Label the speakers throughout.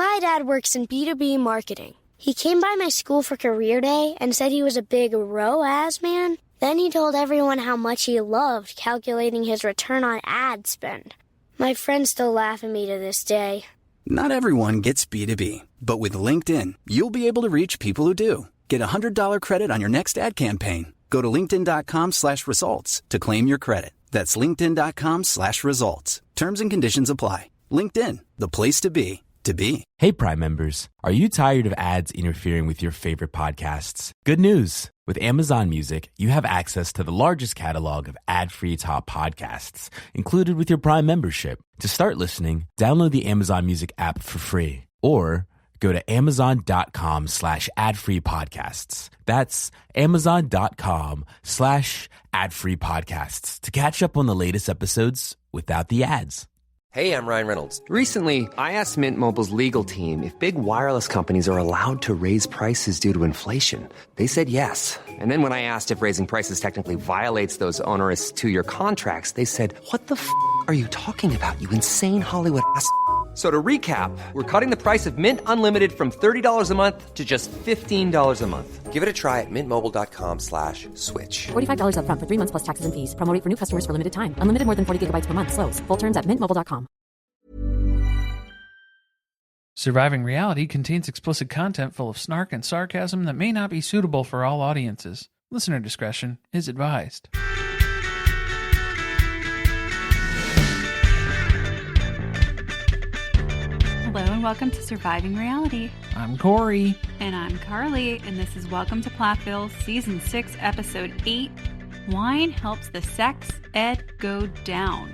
Speaker 1: My dad works in B2B marketing. He came by my school for career day and said he was a big ROAS man. Then he told everyone how much he loved calculating his return on ad spend. My friends still laugh at me to this day.
Speaker 2: Not everyone gets B2B, but with LinkedIn, you'll be able to reach people who do. Get a $100 credit on your next ad campaign. Go to linkedin.com/results to claim your credit. That's linkedin.com/results. Terms and conditions apply. LinkedIn, the place to be, to be.
Speaker 3: Hey, Prime members, are you tired of ads interfering with your favorite podcasts? Good news. With Amazon Music, you have access to the largest catalog of ad-free top podcasts included with your Prime membership. To start listening, download the Amazon Music app for free or go to amazon.com/ad-free podcasts. That's amazon.com/ad-free podcasts to catch up on the latest episodes without the ads.
Speaker 4: Hey, I'm Ryan Reynolds. Recently, I asked Mint Mobile's legal team if big wireless companies are allowed to raise prices due to inflation. They said yes. And then when I asked if raising prices technically violates those onerous two-year contracts, they said, "What the f*** are you talking about, you insane Hollywood ass?" So to recap, we're cutting the price of Mint Unlimited from $30 a month to just $15 a month. Give it a try at mintmobile.com/switch.
Speaker 5: $45 up front for 3 months plus taxes and fees. Promo rate for new customers for limited time. Unlimited more than 40 gigabytes per month. Slows full terms at mintmobile.com.
Speaker 6: Surviving Reality contains explicit content full of snark and sarcasm that may not be suitable for all audiences. Listener discretion is advised.
Speaker 7: Hello and welcome to Surviving Reality.
Speaker 6: I'm Corey.
Speaker 7: And I'm Carly, and this is Welcome to Plathville, Season 6, Episode 8, Wine Helps the Sex Ed Go Down.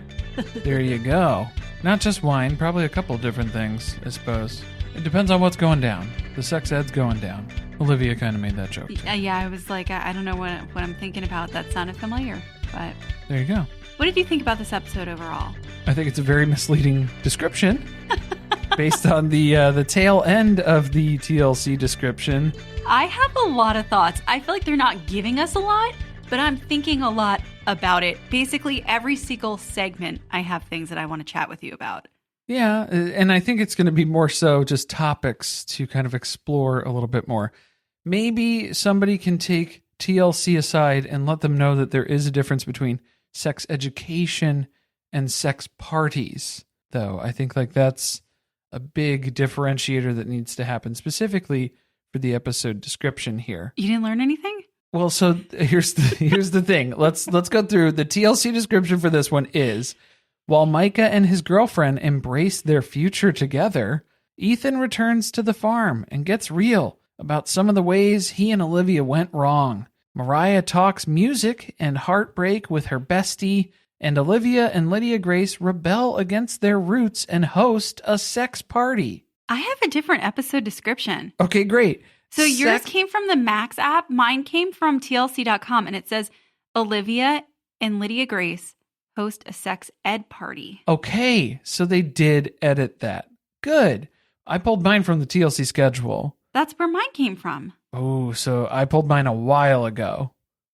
Speaker 6: There you go. Not just wine, probably a couple different things, I suppose. It depends on what's going down. The sex ed's going down. Olivia kind of made that joke.
Speaker 7: Yeah, I was like, I don't know what I'm thinking about. That sounded familiar, but...
Speaker 6: There you go.
Speaker 7: What did you think about this episode overall?
Speaker 6: I think it's a very misleading description. Based on the tail end of the TLC description.
Speaker 7: I have a lot of thoughts. I feel like they're not giving us a lot, but I'm thinking a lot about it. Basically, every single segment, I have things that I want to chat with you about.
Speaker 6: Yeah, and I think it's going to be more so just topics to kind of explore a little bit more. Maybe somebody can take TLC aside and let them know that there is a difference between sex education and sex parties, though. I think like that's a big differentiator that needs to happen specifically for the episode description here.
Speaker 7: You didn't learn anything?
Speaker 6: Well, so here's the thing. Let's go through the TLC description for this one is, while Micah and his girlfriend embrace their future together, Ethan returns to the farm and gets real about some of the ways he and Olivia went wrong. Moriah talks music and heartbreak with her bestie, and Olivia and Lydia Grace rebel against their roots and host a sex party.
Speaker 7: I have a different episode description.
Speaker 6: Okay, great.
Speaker 7: So yours came from the Max app. Mine came from TLC.com, and it says Olivia and Lydia Grace host a sex ed party.
Speaker 6: Okay, so they did edit that. Good. I pulled mine from the TLC schedule.
Speaker 7: That's where mine came from.
Speaker 6: Oh, so I pulled mine a while ago.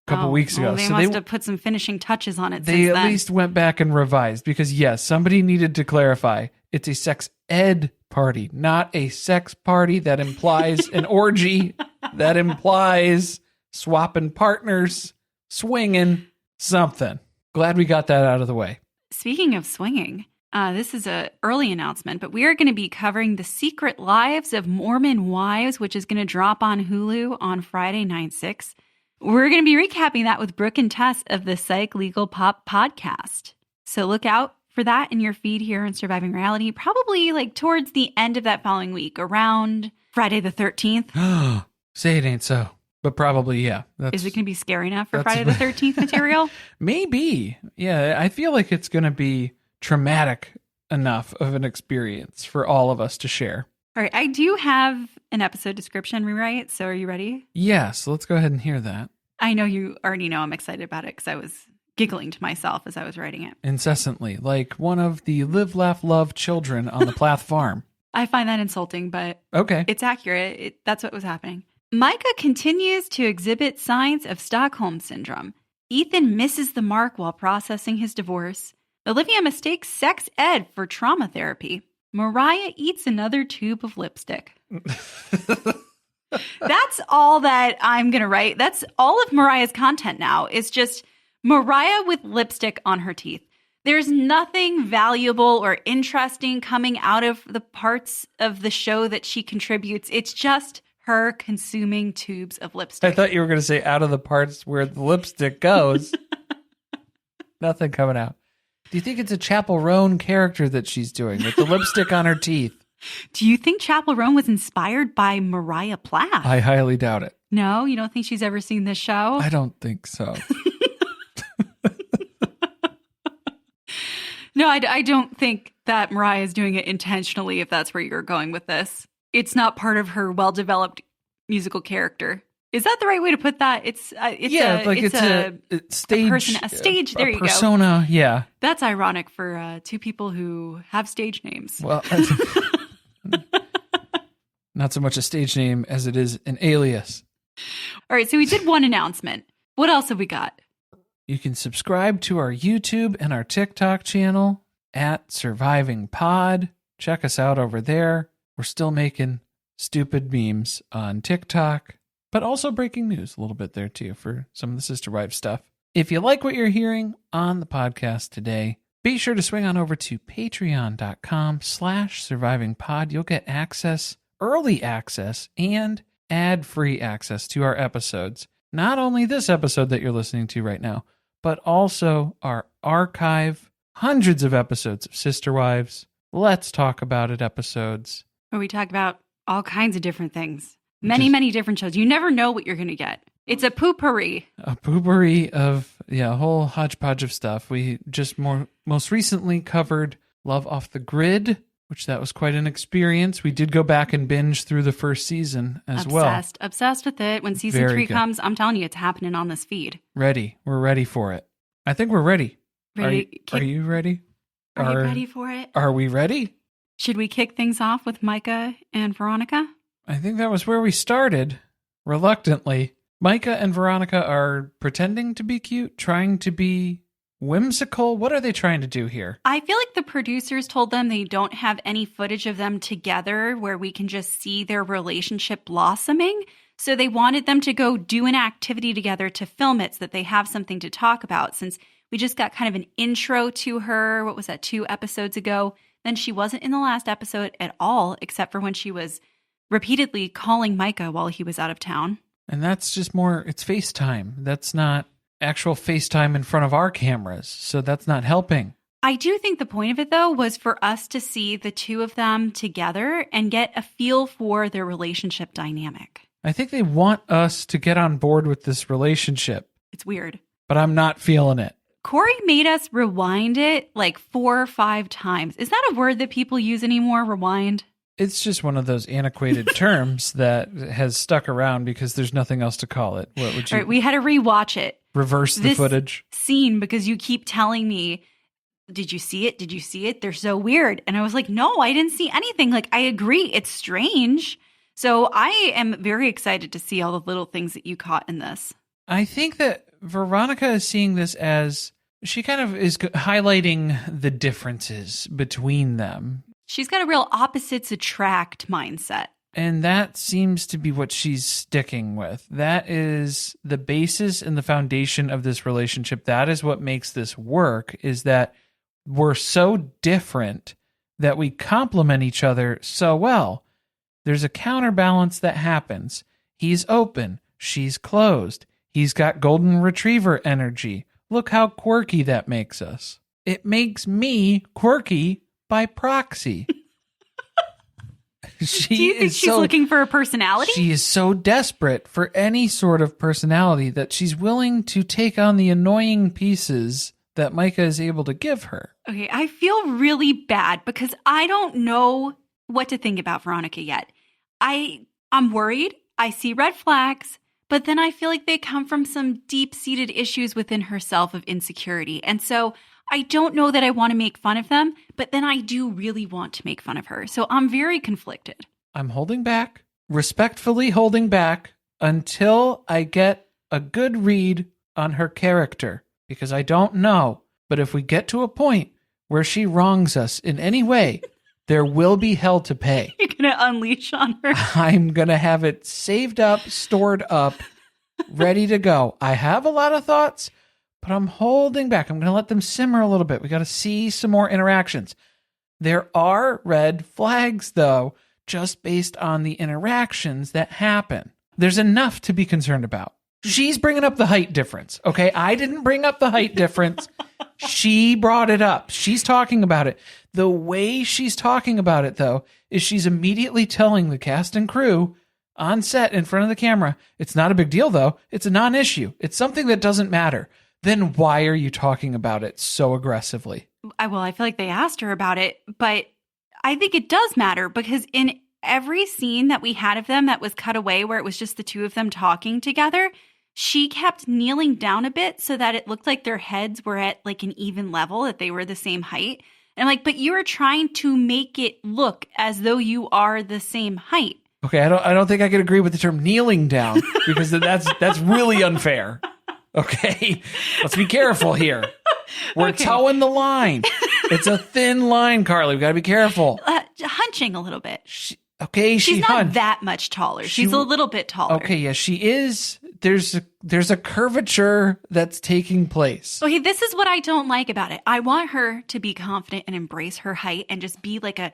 Speaker 6: A couple weeks ago.
Speaker 7: Well, they must have put some finishing touches on it since
Speaker 6: They
Speaker 7: then.
Speaker 6: at least went back and revised because, yes, somebody needed to clarify. It's a sex ed party, not a sex party that implies an orgy, that implies swapping partners, swinging, something. Glad we got that out of the way.
Speaker 7: Speaking of swinging, this is an early announcement, but we are going to be covering The Secret Lives of Mormon Wives, which is going to drop on Hulu on Friday, 9/6. We're going to be recapping that with Brooke and Tess of the Psych Legal Pop podcast. So look out for that in your feed here in Surviving Reality, probably like towards the end of that following week, around Friday the 13th.
Speaker 6: Say it ain't so, but probably, yeah.
Speaker 7: Is it going to be scary enough for Friday the 13th material?
Speaker 6: Maybe. Yeah, I feel like it's going to be traumatic enough of an experience for all of us to share.
Speaker 7: All right, I do have an episode description rewrite, so are you ready?
Speaker 6: Yes, let's go ahead and hear that.
Speaker 7: I know you already know I'm excited about it because I was giggling to myself as I was writing it.
Speaker 6: Incessantly, like one of the live, laugh, love children on the Plath farm.
Speaker 7: I find that insulting, but
Speaker 6: okay,
Speaker 7: it's accurate. That's what was happening. Micah continues to exhibit signs of Stockholm Syndrome. Ethan misses the mark while processing his divorce. Olivia mistakes sex ed for trauma therapy. Moriah eats another tube of lipstick. That's all that I'm going to write. That's all of Moriah's content now. It's just Moriah with lipstick on her teeth. There's nothing valuable or interesting coming out of the parts of the show that she contributes. It's just her consuming tubes of lipstick.
Speaker 6: I thought you were going to say out of the parts where the lipstick goes. Nothing coming out. Do you think it's a Chapel Roan character that she's doing with the lipstick on her teeth?
Speaker 7: Do you think Chapel Roan was inspired by Moriah Plath?
Speaker 6: I highly doubt it.
Speaker 7: No, you don't think she's ever seen this show?
Speaker 6: I don't think so.
Speaker 7: No, I don't think that Moriah is doing it intentionally, if that's where you're going with this. It's not part of her well-developed musical character. Is that the right way to put that? It's a stage. A stage. There you go.
Speaker 6: Persona. Yeah.
Speaker 7: That's ironic for two people who have stage names.
Speaker 6: Well, not so much a stage name as it is an alias.
Speaker 7: All right, so we did one announcement. What else have we got?
Speaker 6: You can subscribe to our YouTube and our TikTok channel at Surviving Pod. Check us out over there. We're still making stupid memes on TikTok, but also breaking news a little bit there too for some of the Sister Wives stuff. If you like what you're hearing on the podcast today, be sure to swing on over to patreon.com/survivingpod. You'll get access, early access, and ad-free access to our episodes. Not only this episode that you're listening to right now, but also our archive, hundreds of episodes of Sister Wives, Let's Talk About It episodes.
Speaker 7: Where we talk about all kinds of different things. Many different shows. You never know what you're going to get. It's a poopery.
Speaker 6: A poopery of, a whole hodgepodge of stuff. We just most recently covered Love Off the Grid, which that was quite an experience. We did go back and binge through the first season as well.
Speaker 7: Obsessed with it. When season 3 comes, I'm telling you, it's happening on this feed.
Speaker 6: Ready. We're ready for it. I think we're ready.
Speaker 7: Ready?
Speaker 6: Are you ready?
Speaker 7: Are you ready for it?
Speaker 6: Are we ready?
Speaker 7: Should we kick things off with Micah and Veronica?
Speaker 6: I think that was where we started, reluctantly. Micah and Veronica are pretending to be cute, trying to be whimsical. What are they trying to do here?
Speaker 7: I feel like the producers told them they don't have any footage of them together where we can just see their relationship blossoming. So they wanted them to go do an activity together to film it so that they have something to talk about. Since we just got kind of an intro to her, what was that, 2 episodes ago? Then she wasn't in the last episode at all, except for when she was repeatedly calling Micah while he was out of town.
Speaker 6: And that's just more, it's FaceTime. That's not actual FaceTime in front of our cameras. So that's not helping.
Speaker 7: I do think the point of it, though, was for us to see the two of them together and get a feel for their relationship dynamic.
Speaker 6: I think they want us to get on board with this relationship.
Speaker 7: It's weird.
Speaker 6: But I'm not feeling it.
Speaker 7: Corey made us rewind it like 4 or 5 times. Is that a word that people use anymore, rewind?
Speaker 6: It's just one of those antiquated terms that has stuck around because there's nothing else to call it. What would you?
Speaker 7: All right, we had to rewatch it.
Speaker 6: Reverse the footage.
Speaker 7: Scene, because you keep telling me, did you see it? Did you see it? They're so weird. And I was like, no, I didn't see anything. Like, I agree. It's strange. So I am very excited to see all the little things that you caught in this.
Speaker 6: I think that Veronica is seeing this as she kind of is highlighting the differences between them.
Speaker 7: She's got a real opposites attract mindset.
Speaker 6: And that seems to be what she's sticking with. That is the basis and the foundation of this relationship. That is what makes this work, is that we're so different that we complement each other so well. There's a counterbalance that happens. He's open. She's closed. He's got golden retriever energy. Look how quirky that makes us. It makes me quirky by proxy.
Speaker 7: Do you think she's looking for a personality?
Speaker 6: She is so desperate for any sort of personality that she's willing to take on the annoying pieces that Micah is able to give her.
Speaker 7: Okay, I feel really bad because I don't know what to think about Veronica yet. I'm worried. I see red flags. But then I feel like they come from some deep-seated issues within herself of insecurity. And so I don't know that I want to make fun of them, but then I do really want to make fun of her. So I'm very conflicted.
Speaker 6: I'm holding back, respectfully holding back until I get a good read on her character, because I don't know. But if we get to a point where she wrongs us in any way, There will be hell to pay.
Speaker 7: You're going to unleash on her.
Speaker 6: I'm going to have it saved up, stored up, ready to go. I have a lot of thoughts, but I'm holding back. I'm going to let them simmer a little bit. We got to see some more interactions. There are red flags, though, just based on the interactions that happen. There's enough to be concerned about. She's bringing up the height difference, okay? I didn't bring up the height difference. She brought it up. She's talking about it. The way she's talking about it, though, is she's immediately telling the cast and crew on set in front of the camera, it's not a big deal, though. It's a non-issue. It's something that doesn't matter. Then why are you talking about it so aggressively?
Speaker 7: Well, I feel like they asked her about it, but I think it does matter because in every scene that we had of them that was cut away where it was just the two of them talking together, she kept kneeling down a bit so that it looked like their heads were at like an even level, that they were the same height. And I'm like, but you are trying to make it look as though you are the same height.
Speaker 6: Okay, I don't think I could agree with the term kneeling down because that's really unfair. Okay, let's be careful here. We're towing the line. It's a thin line, Carly. We got to be careful.
Speaker 7: Hunching a little bit.
Speaker 6: She's
Speaker 7: not that much taller. She's a little bit taller.
Speaker 6: Okay, yeah, she is. There's a curvature that's taking place.
Speaker 7: Okay, this is what I don't like about it. I want her to be confident and embrace her height and just be like a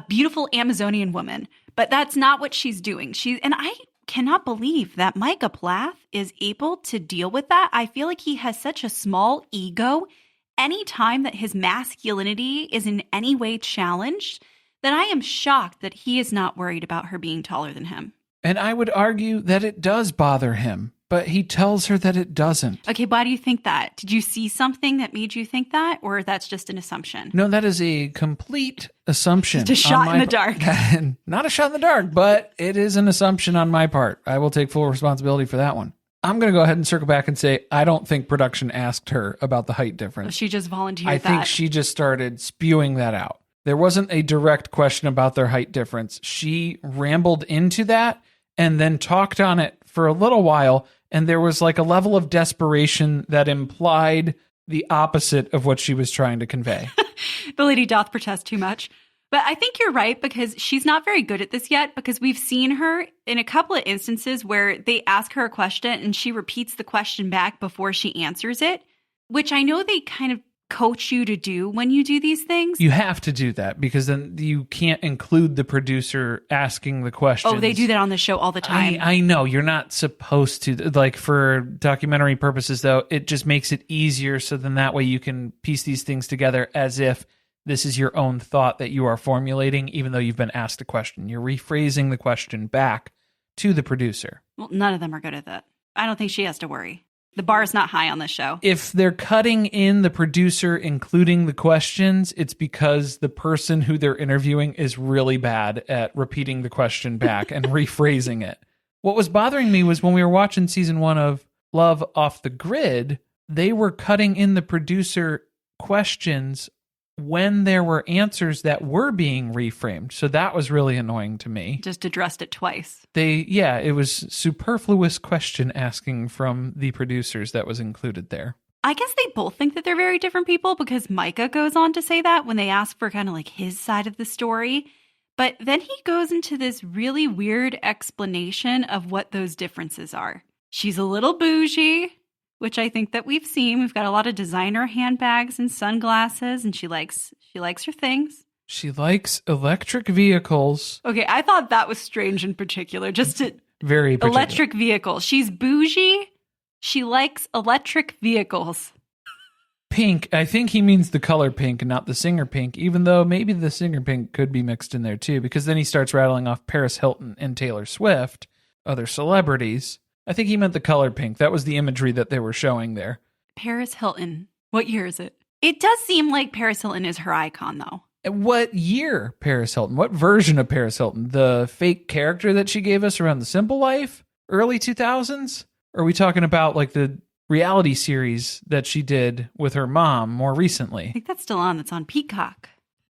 Speaker 7: beautiful Amazonian woman. But that's not what she's doing. And I cannot believe that Micah Plath is able to deal with that. I feel like he has such a small ego anytime that his masculinity is in any way challenged that I am shocked that he is not worried about her being taller than him.
Speaker 6: And I would argue that it does bother him, but he tells her that it doesn't.
Speaker 7: Okay, why do you think that? Did you see something that made you think that, or that's just an assumption?
Speaker 6: No, that is a complete assumption.
Speaker 7: It's a shot in the dark.
Speaker 6: Not a shot in the dark, but it is an assumption on my part. I will take full responsibility for that one. I'm going to go ahead and circle back and say I don't think production asked her about the height difference.
Speaker 7: She just volunteered
Speaker 6: I think she just started spewing that out. There wasn't a direct question about their height difference. She rambled into that and then talked on it for a little while, and there was like a level of desperation that implied the opposite of what she was trying to convey.
Speaker 7: The lady doth protest too much. But I think you're right because she's not very good at this yet because we've seen her in a couple of instances where they ask her a question and she repeats the question back before she answers it, which I know they kind of coach you to do when you do these things.
Speaker 6: You have to do that because then you can't include the producer asking the questions.
Speaker 7: Oh, they do that on the show all the time.
Speaker 6: I know. You're not supposed to. Like for documentary purposes, though, it just makes it easier so then that way you can piece these things together as if this is your own thought that you are formulating, even though you've been asked a question. You're rephrasing the question back to the producer.
Speaker 7: Well, none of them are good at that. I don't think she has to worry. The bar is not high on this show.
Speaker 6: If they're cutting in the producer, including the questions, it's because the person who they're interviewing is really bad at repeating the question back and rephrasing it. What was bothering me was when we were watching season 1 of Love Off the Grid, they were cutting in the producer questions when there were answers that were being reframed. So that was really annoying to me.
Speaker 7: Just addressed it twice.
Speaker 6: It was superfluous question asking from the producers that was included there.
Speaker 7: I guess they both think that they're very different people because Micah goes on to say that when they ask for kind of like his side of the story. But then he goes into this really weird explanation of what those differences are. She's a little bougie, which I think that we've seen. We've got a lot of designer handbags and sunglasses, and she likes her things.
Speaker 6: She likes electric vehicles.
Speaker 7: Okay, I thought that was strange in particular.
Speaker 6: Very particular.
Speaker 7: Electric vehicles. She's bougie. She likes electric vehicles.
Speaker 6: Pink. I think he means the color pink and not the singer pink, even though maybe the singer pink could be mixed in there too, because then he starts rattling off Paris Hilton and Taylor Swift, other celebrities. I think he meant the color pink. That was the imagery that they were showing there.
Speaker 7: Paris Hilton. What year is it? It does seem like Paris Hilton is her icon, though.
Speaker 6: What year Paris Hilton? What version of Paris Hilton? The fake character that she gave us around The Simple Life? Early 2000s? Or are we talking about like the reality series that she did with her mom more recently?
Speaker 7: I think that's still on. That's on Peacock.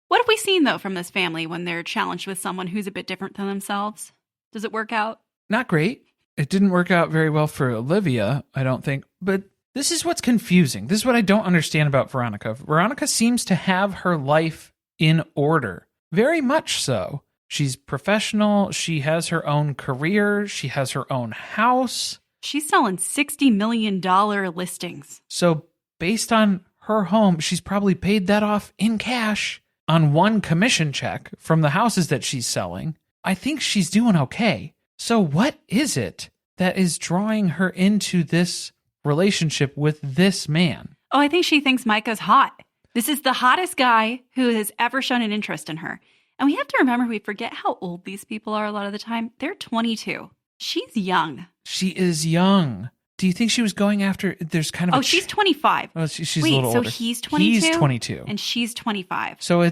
Speaker 7: What have we seen, though, from this family when they're challenged with someone who's a bit different than themselves? Does it work out?
Speaker 6: Not great. It didn't work out very well for Olivia, I don't think. But this is what's confusing. This is what I don't understand about Veronica. Veronica seems to have her life in order. Very much so. She's professional. She has her own career. She has her own house.
Speaker 7: She's selling $60 million listings.
Speaker 6: So based on her home, she's probably paid that off in cash on one commission check from the houses that she's selling. I think she's doing okay. So what is it that is drawing her into this relationship with this man?
Speaker 7: Oh, I think she thinks Micah's hot. This is the hottest guy who has ever shown an interest in her. And we have to remember, we forget how old these people are a lot of the time. They're 22. She's young.
Speaker 6: She is young. Do you think she was going after, there's kind of
Speaker 7: she's 25.
Speaker 6: Oh, she's
Speaker 7: Wait,
Speaker 6: a little older.
Speaker 7: so he's 22?
Speaker 6: He's 22.
Speaker 7: And she's 25.
Speaker 6: So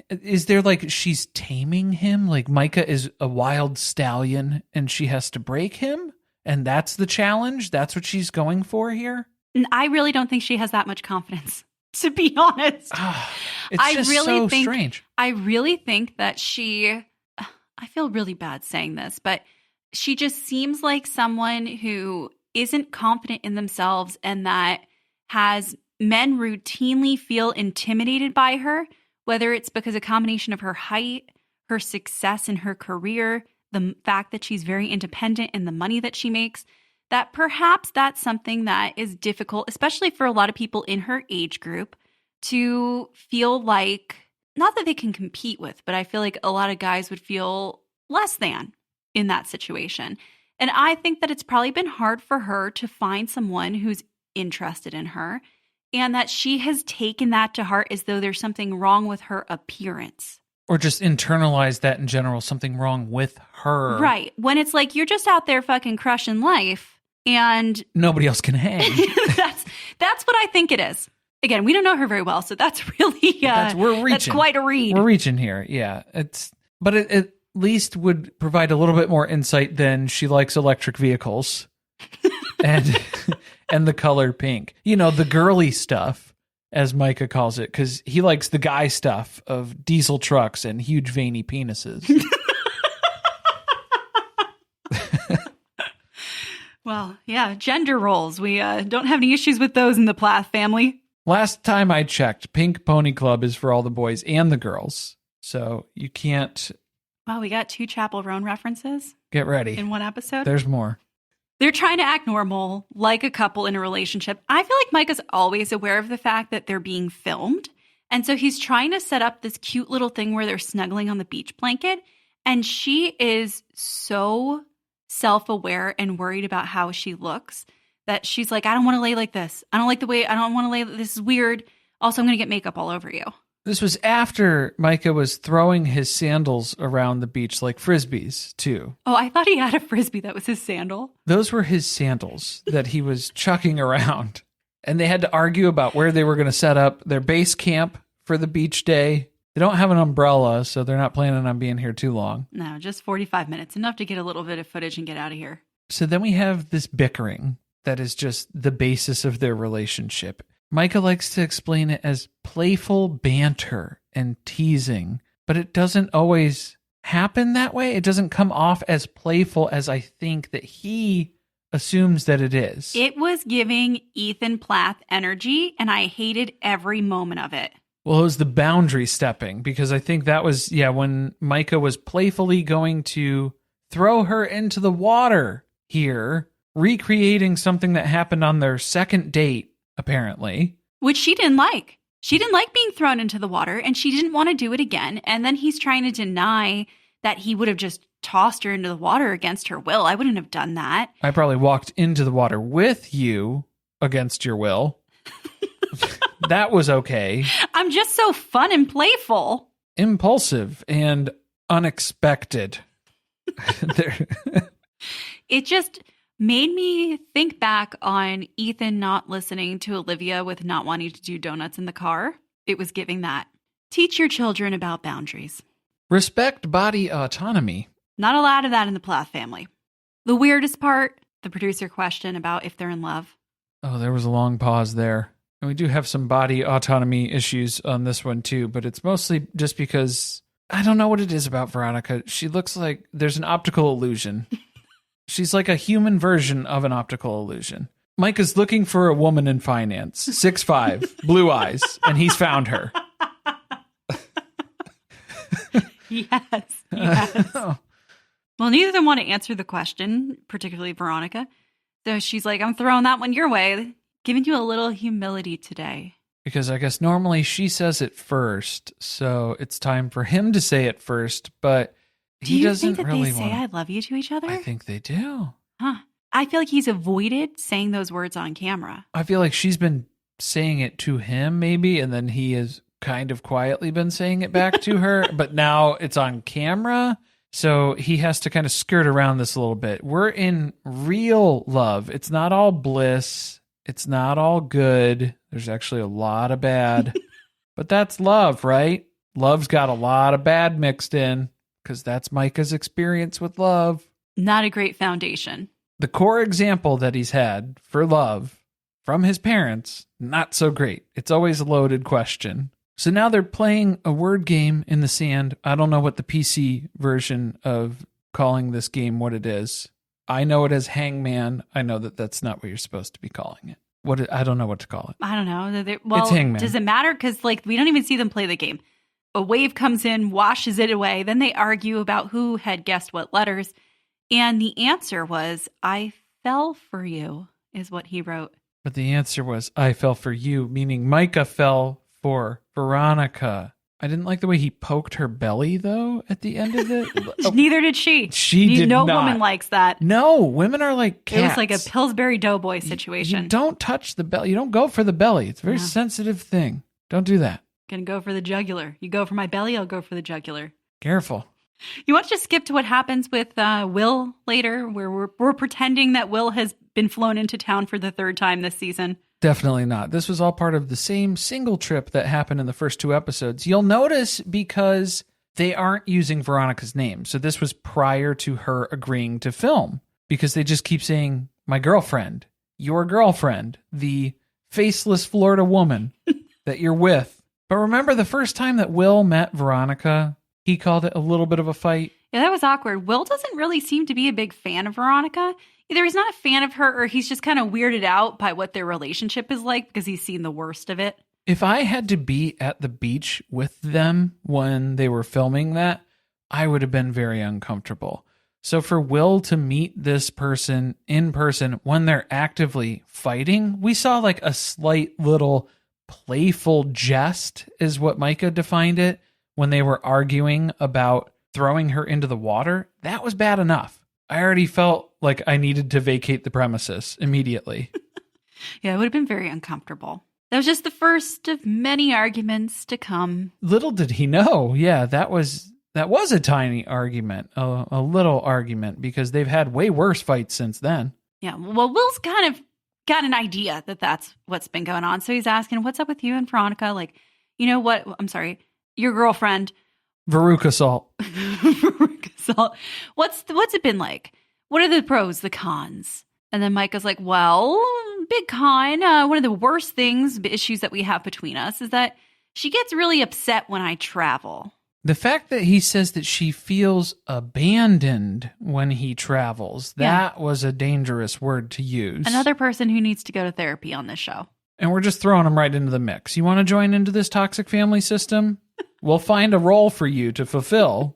Speaker 6: is there like she's taming him? Like Micah is a wild stallion and she has to break him? And that's the challenge? That's what she's going for here?
Speaker 7: I really don't think she has that much confidence, to be honest.
Speaker 6: It's just so strange.
Speaker 7: I really think that I feel really bad saying this, but she just seems like someone who isn't confident in themselves and that has men routinely feel intimidated by her, whether it's because a combination of her height, her success in her career, the fact that she's very independent in the money that she makes, that perhaps that's something that is difficult, especially for a lot of people in her age group, to feel like, not that they can compete with, but I feel like a lot of guys would feel less than in that situation. And I think that it's probably been hard for her to find someone who's interested in her, and that she has taken that to heart as though there's something wrong with her appearance.
Speaker 6: Or just internalize that in general, something wrong with her.
Speaker 7: Right. When it's like you're just out there fucking crushing life and
Speaker 6: nobody else can hang.
Speaker 7: that's what I think it is. Again, we don't know her very well, so that's really
Speaker 6: we're reaching.
Speaker 7: That's quite a read.
Speaker 6: We're reaching here, yeah. But it at least would provide a little bit more insight than she likes electric vehicles and the color pink. You know, the girly stuff, as Micah calls it, because he likes the guy stuff of diesel trucks and huge veiny penises.
Speaker 7: Well, yeah, gender roles. We don't have any issues with those in the Plath family.
Speaker 6: Last time I checked, Pink Pony Club is for all the boys and the girls. So you can't...
Speaker 7: Wow, we got 2 Chapel Roan references.
Speaker 6: Get ready.
Speaker 7: In one episode.
Speaker 6: There's more.
Speaker 7: They're trying to act normal, like a couple in a relationship. I feel like Micah's always aware of the fact that they're being filmed. And so he's trying to set up this cute little thing where they're snuggling on the beach blanket. And she is so self-aware and worried about how she looks that she's like, I don't want to lay like this. I don't like the way, I don't want to lay, this is weird. Also, I'm going to get makeup all over you.
Speaker 6: This was after Micah was throwing his sandals around the beach like frisbees, too.
Speaker 7: Oh, I thought he had a frisbee that was his sandal.
Speaker 6: Those were his sandals that he was chucking around. And they had to argue about where they were going to set up their base camp for the beach day. They don't have an umbrella, so they're not planning on being here too long.
Speaker 7: No, just 45 minutes. Enough to get a little bit of footage and get out of here.
Speaker 6: So then we have this bickering that is just the basis of their relationship. Micah likes to explain it as playful banter and teasing, but it doesn't always happen that way. It doesn't come off as playful as I think that he assumes that it is.
Speaker 7: It was giving Ethan Plath energy, and I hated every moment of it.
Speaker 6: Well, it was the boundary stepping, because I think that was, when Micah was playfully going to throw her into the water here, recreating something that happened on their second date, apparently.
Speaker 7: Which she didn't like. She didn't like being thrown into the water, and she didn't want to do it again. And then he's trying to deny that he would have just tossed her into the water against her will. I wouldn't have done that.
Speaker 6: I probably walked into the water with you against your will. That was okay.
Speaker 7: I'm just so fun and playful.
Speaker 6: Impulsive and unexpected.
Speaker 7: It just made me think back on Ethan not listening to Olivia with not wanting to do donuts in the car. It was giving that. Teach your children about boundaries.
Speaker 6: Respect body autonomy.
Speaker 7: Not a lot of that in the Plath family. The weirdest part, the producer question about if they're in love.
Speaker 6: Oh, there was a long pause there. And we do have some body autonomy issues on this one too, but it's mostly just because I don't know what it is about Veronica. She looks like there's an optical illusion. She's like a human version of an optical illusion. Mike is looking for a woman in finance, 6'5", blue eyes, and he's found her.
Speaker 7: Yes. Well, neither of them want to answer the question, particularly Veronica. So she's like, I'm throwing that one your way, giving you a little humility today.
Speaker 6: Because I guess normally she says it first, so it's time for him to say it first, but he doesn't really want.
Speaker 7: Do you think that they say I love you to each other?
Speaker 6: I think they do.
Speaker 7: Huh. I feel like he's avoided saying those words on camera.
Speaker 6: I feel like she's been saying it to him maybe, and then he has kind of quietly been saying it back to her, but now it's on camera, so he has to kind of skirt around this a little bit. We're in real love. It's not all bliss. It's not all good. There's actually a lot of bad, but that's love, right? Love's got a lot of bad mixed in, because that's Micah's experience with love.
Speaker 7: Not a great foundation.
Speaker 6: The core example that he's had for love from his parents, not so great. It's always a loaded question. So now they're playing a word game in the sand. I don't know what the PC version of calling this game what it is. I know it as Hangman. I know that that's not what you're supposed to be calling it. I don't know what to call it.
Speaker 7: I don't know. Well,
Speaker 6: it's Hangman.
Speaker 7: Does it matter? Because we don't even see them play the game. A wave comes in, washes it away. Then they argue about who had guessed what letters. And the answer was, I fell for you, is what he wrote.
Speaker 6: But the answer was, I fell for you, meaning Micah fell for Veronica. I didn't like the way he poked her belly, though, at the end of it.
Speaker 7: Neither did she.
Speaker 6: She did not.
Speaker 7: No woman likes that.
Speaker 6: No, women are like cats.
Speaker 7: It was like a Pillsbury Doughboy situation.
Speaker 6: You don't touch the belly. You don't go for the belly. It's a very sensitive thing. Don't do that.
Speaker 7: Gonna go for the jugular. You go for my belly, I'll go for the jugular.
Speaker 6: Careful.
Speaker 7: You want to just skip to what happens with Will later, where we're pretending that Will has been flown into town for the third time this season?
Speaker 6: Definitely not. This was all part of the same single trip that happened in the first two episodes. You'll notice because they aren't using Veronica's name. So this was prior to her agreeing to film, because they just keep saying, my girlfriend, your girlfriend, the faceless Florida woman that you're with. But remember the first time that Will met Veronica, he called it a little bit of a fight.
Speaker 7: Yeah, that was awkward. Will doesn't really seem to be a big fan of Veronica. Either he's not a fan of her or he's just kind of weirded out by what their relationship is like because he's seen the worst of it.
Speaker 6: If I had to be at the beach with them when they were filming that, I would have been very uncomfortable. So for Will to meet this person in person when they're actively fighting, we saw like a slight little playful jest is what Micah defined it when they were arguing about throwing her into the water. That was bad enough. I already felt like I needed to vacate the premises immediately.
Speaker 7: Yeah, it would have been very uncomfortable. That was just the first of many arguments to come.
Speaker 6: Little did he know. Yeah, that was a tiny argument, a little argument, because they've had way worse fights since then.
Speaker 7: Yeah, well, Will's kind of got an idea that that's what's been going on. So he's asking, what's up with you and Veronica? Like, you know what? I'm sorry, your girlfriend.
Speaker 6: Veruca Salt.
Speaker 7: Veruca Salt. What's it been like? What are the pros, the cons? And then Micah's like, well, big con. One of the worst issues that we have between us is that she gets really upset when I travel.
Speaker 6: The fact that he says that she feels abandoned when he travels, that was a dangerous word to use.
Speaker 7: Another person who needs to go to therapy on this show.
Speaker 6: And we're just throwing him right into the mix. You want to join into this toxic family system? We'll find a role for you to fulfill,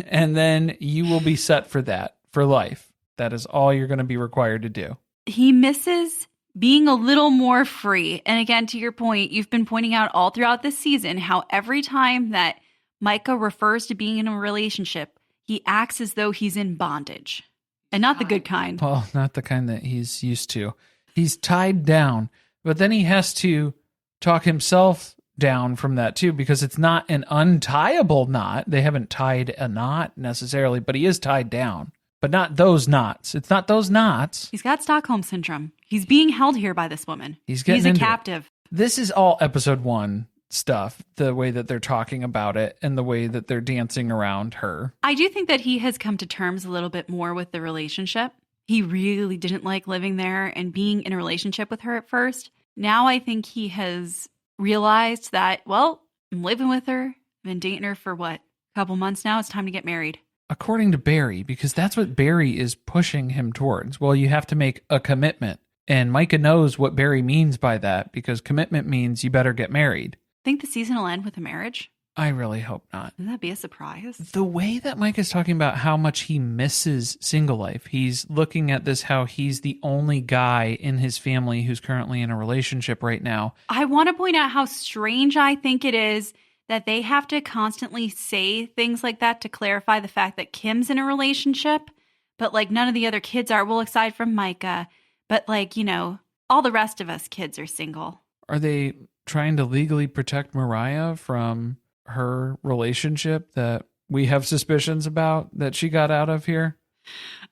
Speaker 6: and then you will be set for that, for life. That is all you're going to be required to do.
Speaker 7: He misses being a little more free. And again, to your point, you've been pointing out all throughout this season how every time that Micah refers to being in a relationship, he acts as though he's in bondage. And not the good kind.
Speaker 6: Well, not the kind that he's used to. He's tied down, but then he has to talk himself down from that too, because it's not an untieable knot. They haven't tied a knot necessarily, but he is tied down. But not those knots. It's not those knots.
Speaker 7: He's got Stockholm Syndrome. He's being held here by this woman.
Speaker 6: He's
Speaker 7: a captive.
Speaker 6: This is all episode 1 stuff, the way that they're talking about it and the way that they're dancing around her.
Speaker 7: I do think that he has come to terms a little bit more with the relationship. He really didn't like living there and being in a relationship with her at first. Now I think he has realized that, well, I'm living with her. I've been dating her for a couple months now. It's time to get married.
Speaker 6: According to Barry, because that's what Barry is pushing him towards. Well, you have to make a commitment. And Micah knows what Barry means by that, because commitment means you better get married.
Speaker 7: Think the season will end with a marriage?
Speaker 6: I really hope not.
Speaker 7: Wouldn't that be a surprise?
Speaker 6: The way that Mike is talking about how much he misses single life, he's looking at this how he's the only guy in his family who's currently in a relationship right now.
Speaker 7: I want to point out how strange I think it is that they have to constantly say things like that to clarify the fact that Kim's in a relationship, but like none of the other kids are. Well, aside from Micah, but like, you know, all the rest of us kids are single.
Speaker 6: Are they trying to legally protect Moriah from her relationship that we have suspicions about that she got out of here?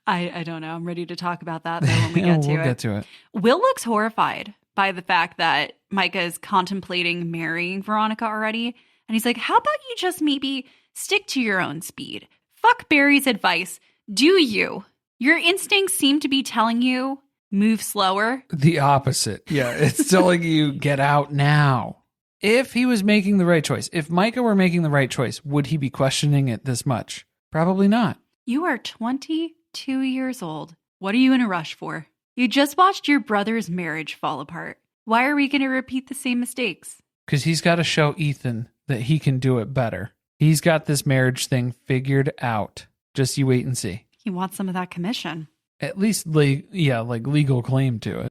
Speaker 7: I don't know. I'm ready to talk about that though when we get to it.
Speaker 6: We'll get to it.
Speaker 7: Will looks horrified by the fact that Micah is contemplating marrying Veronica already. And he's like, how about you just maybe stick to your own speed? Fuck Barry's advice. Do you? Your instincts seem to be telling you move slower.
Speaker 6: The opposite. Yeah, it's telling you get out now. If he was making the right choice, if Micah were making the right choice, would he be questioning it this much? Probably not.
Speaker 7: You are 22 years old. What are you in a rush for? You just watched your brother's marriage fall apart. Why are we going to repeat the same mistakes?
Speaker 6: Because he's got to show Ethan that he can do it better. He's got this marriage thing figured out. Just you wait and see.
Speaker 7: He wants some of that commission.
Speaker 6: At least, like legal claim to it.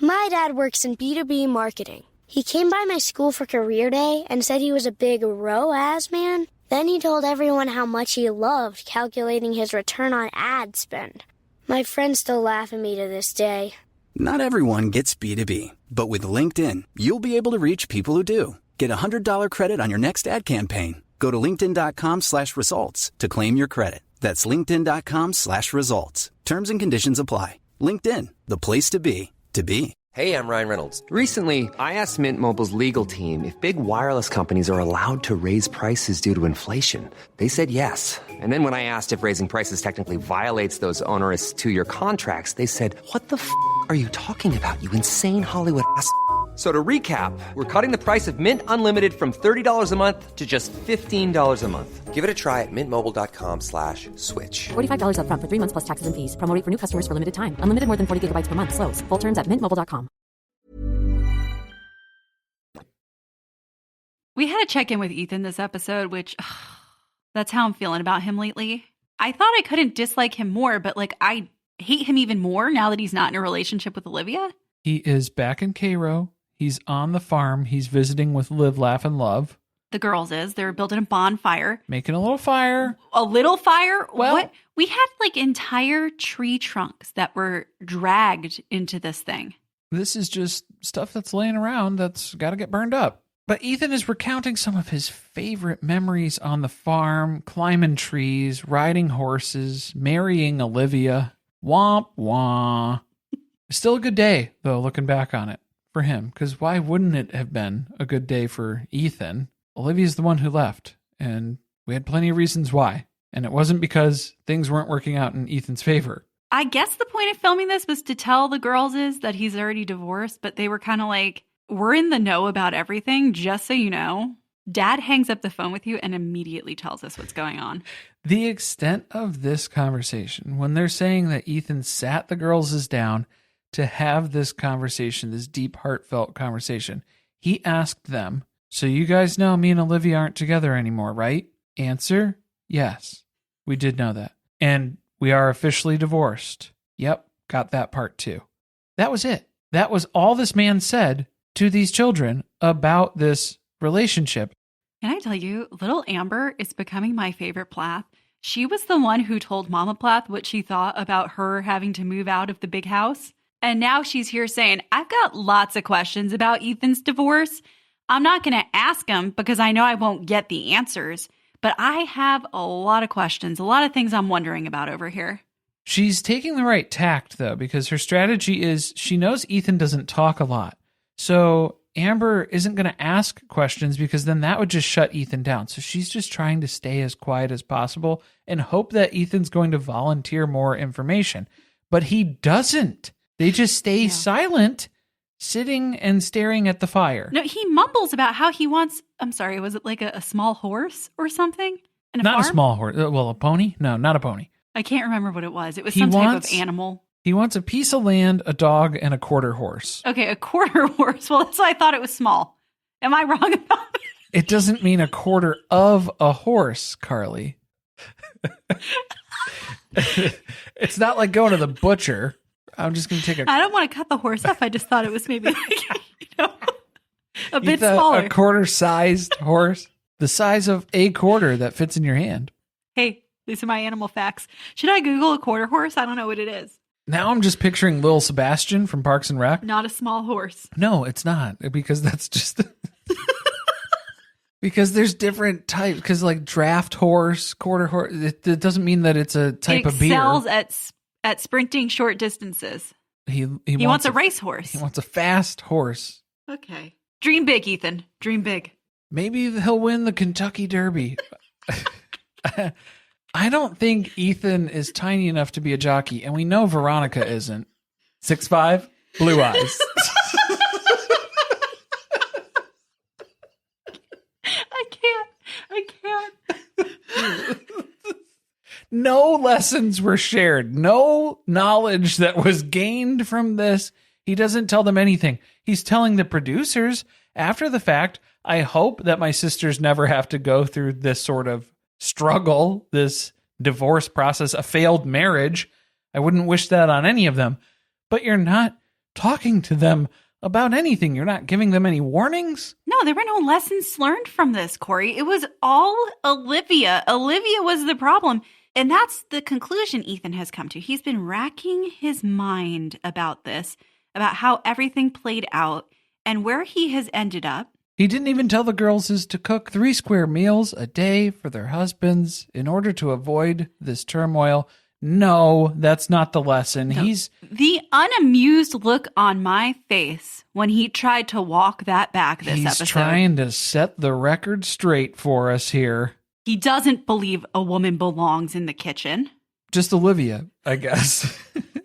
Speaker 1: My dad works in B2B marketing. He came by my school for career day and said he was a big ROAS man. Then he told everyone how much he loved calculating his return on ad spend. My friends still laugh at me to this day.
Speaker 2: Not everyone gets B2B, but with LinkedIn, you'll be able to reach people who do. Get a $100 credit on your next ad campaign. Go to linkedin.com/results to claim your credit. That's linkedin.com/results. Terms and conditions apply. LinkedIn, the place to be, to be.
Speaker 4: Hey, I'm Ryan Reynolds. Recently, I asked Mint Mobile's legal team if big wireless companies are allowed to raise prices due to inflation. They said yes. And then when I asked if raising prices technically violates those onerous 2-year contracts, they said, what the f*** are you talking about, you insane Hollywood ass f- So to recap, we're cutting the price of Mint Unlimited from $30 a month to just $15 a month. Give it a try at mintmobile.com/switch.
Speaker 5: $45 up front for 3 months plus taxes and fees. Promo rate for new customers for limited time. Unlimited more than 40 gigabytes per month. Slows full terms at mintmobile.com.
Speaker 7: We had to check in with Ethan this episode, which that's how I'm feeling about him lately. I thought I couldn't dislike him more, but like I hate him even more now that he's not in a relationship with Olivia.
Speaker 6: He is back in Cairo. He's on the farm. He's visiting with Live, Laugh, and Love.
Speaker 7: The girls they're building a bonfire.
Speaker 6: Making a little fire.
Speaker 7: A little fire?
Speaker 6: Well,
Speaker 7: what? We had like entire tree trunks that were dragged into this thing.
Speaker 6: This is just stuff that's laying around that's got to get burned up. But Ethan is recounting some of his favorite memories on the farm, climbing trees, riding horses, marrying Olivia. Womp womp. Still a good day, though, looking back on it for him, because why wouldn't it have been a good day for Ethan? Olivia's the one who left, and we had plenty of reasons why. And it wasn't because things weren't working out in Ethan's favor.
Speaker 7: I guess the point of filming this was to tell the girls that he's already divorced, but they were kind of like, we're in the know about everything, just so you know. Dad hangs up the phone with you and immediately tells us what's going on.
Speaker 6: The extent of this conversation, when they're saying that Ethan sat the girls down to have this conversation, this deep, heartfelt conversation, he asked them, so you guys know me and Olivia aren't together anymore, right? Answer, yes. We did know that. And we are officially divorced. Yep, got that part too. That was it. That was all this man said to these children about this relationship.
Speaker 7: Can I tell you, little Amber is becoming my favorite Plath. She was the one who told Mama Plath what she thought about her having to move out of the big house. And now she's here saying, I've got lots of questions about Ethan's divorce. I'm not going to ask him because I know I won't get the answers. But I have a lot of questions, a lot of things I'm wondering about over here.
Speaker 6: She's taking the right tact, though, because her strategy is she knows Ethan doesn't talk a lot. So Amber isn't going to ask questions because then that would just shut Ethan down. So she's just trying to stay as quiet as possible and hope that Ethan's going to volunteer more information. But he doesn't. They just stay silent, sitting and staring at the fire.
Speaker 7: No, he mumbles about how he wants, I'm sorry, was it like a small horse or something?
Speaker 6: Not a small horse. Well, a pony? No, not a pony.
Speaker 7: I can't remember what it was. It was some type of animal.
Speaker 6: He wants a piece of land, a dog, and a quarter horse.
Speaker 7: Okay, a quarter horse. Well, that's why I thought it was small. Am I wrong about it?
Speaker 6: It doesn't mean a quarter of a horse, Carly. It's not like going to the butcher. I'm just going to take
Speaker 7: I don't want to cut the horse up. I just thought it was maybe like, a bit
Speaker 6: a
Speaker 7: smaller.
Speaker 6: A quarter-sized horse. The size of a quarter that fits in your hand.
Speaker 7: Hey, these are my animal facts. Should I Google a quarter horse? I don't know what it is.
Speaker 6: Now I'm just picturing Lil Sebastian from Parks and Rec.
Speaker 7: Not a small horse.
Speaker 6: No, it's not. Because that's just... Because there's different types. Because like draft horse, quarter horse, it doesn't mean that it's a type of beer.
Speaker 7: It excels at sprinting short distances.
Speaker 6: He
Speaker 7: wants a racehorse.
Speaker 6: He wants a fast horse.
Speaker 7: Okay. Dream big, Ethan. Dream big.
Speaker 6: Maybe he'll win the Kentucky Derby. I don't think Ethan is tiny enough to be a jockey, and we know Veronica isn't. 6'5", blue eyes.
Speaker 7: I can't.
Speaker 6: No lessons were shared. No knowledge that was gained from this. He doesn't tell them anything. He's telling the producers after the fact, I hope that my sisters never have to go through this sort of struggle, this divorce process, a failed marriage. I wouldn't wish that on any of them. But you're not talking to them about anything. You're not giving them any warnings.
Speaker 7: No, there were no lessons learned from this, Corey. It was all Olivia. Olivia was the problem. And that's the conclusion Ethan has come to. He's been racking his mind about this, about how everything played out and where he has ended up.
Speaker 6: He didn't even tell the girls is to cook 3 square meals a day for their husbands in order to avoid this turmoil. No, that's not the lesson.
Speaker 7: No.
Speaker 6: He's
Speaker 7: the unamused look on my face when he tried to walk that back this episode.
Speaker 6: He's trying to set the record straight for us here.
Speaker 7: He doesn't believe a woman belongs in the kitchen.
Speaker 6: Just Olivia, I guess.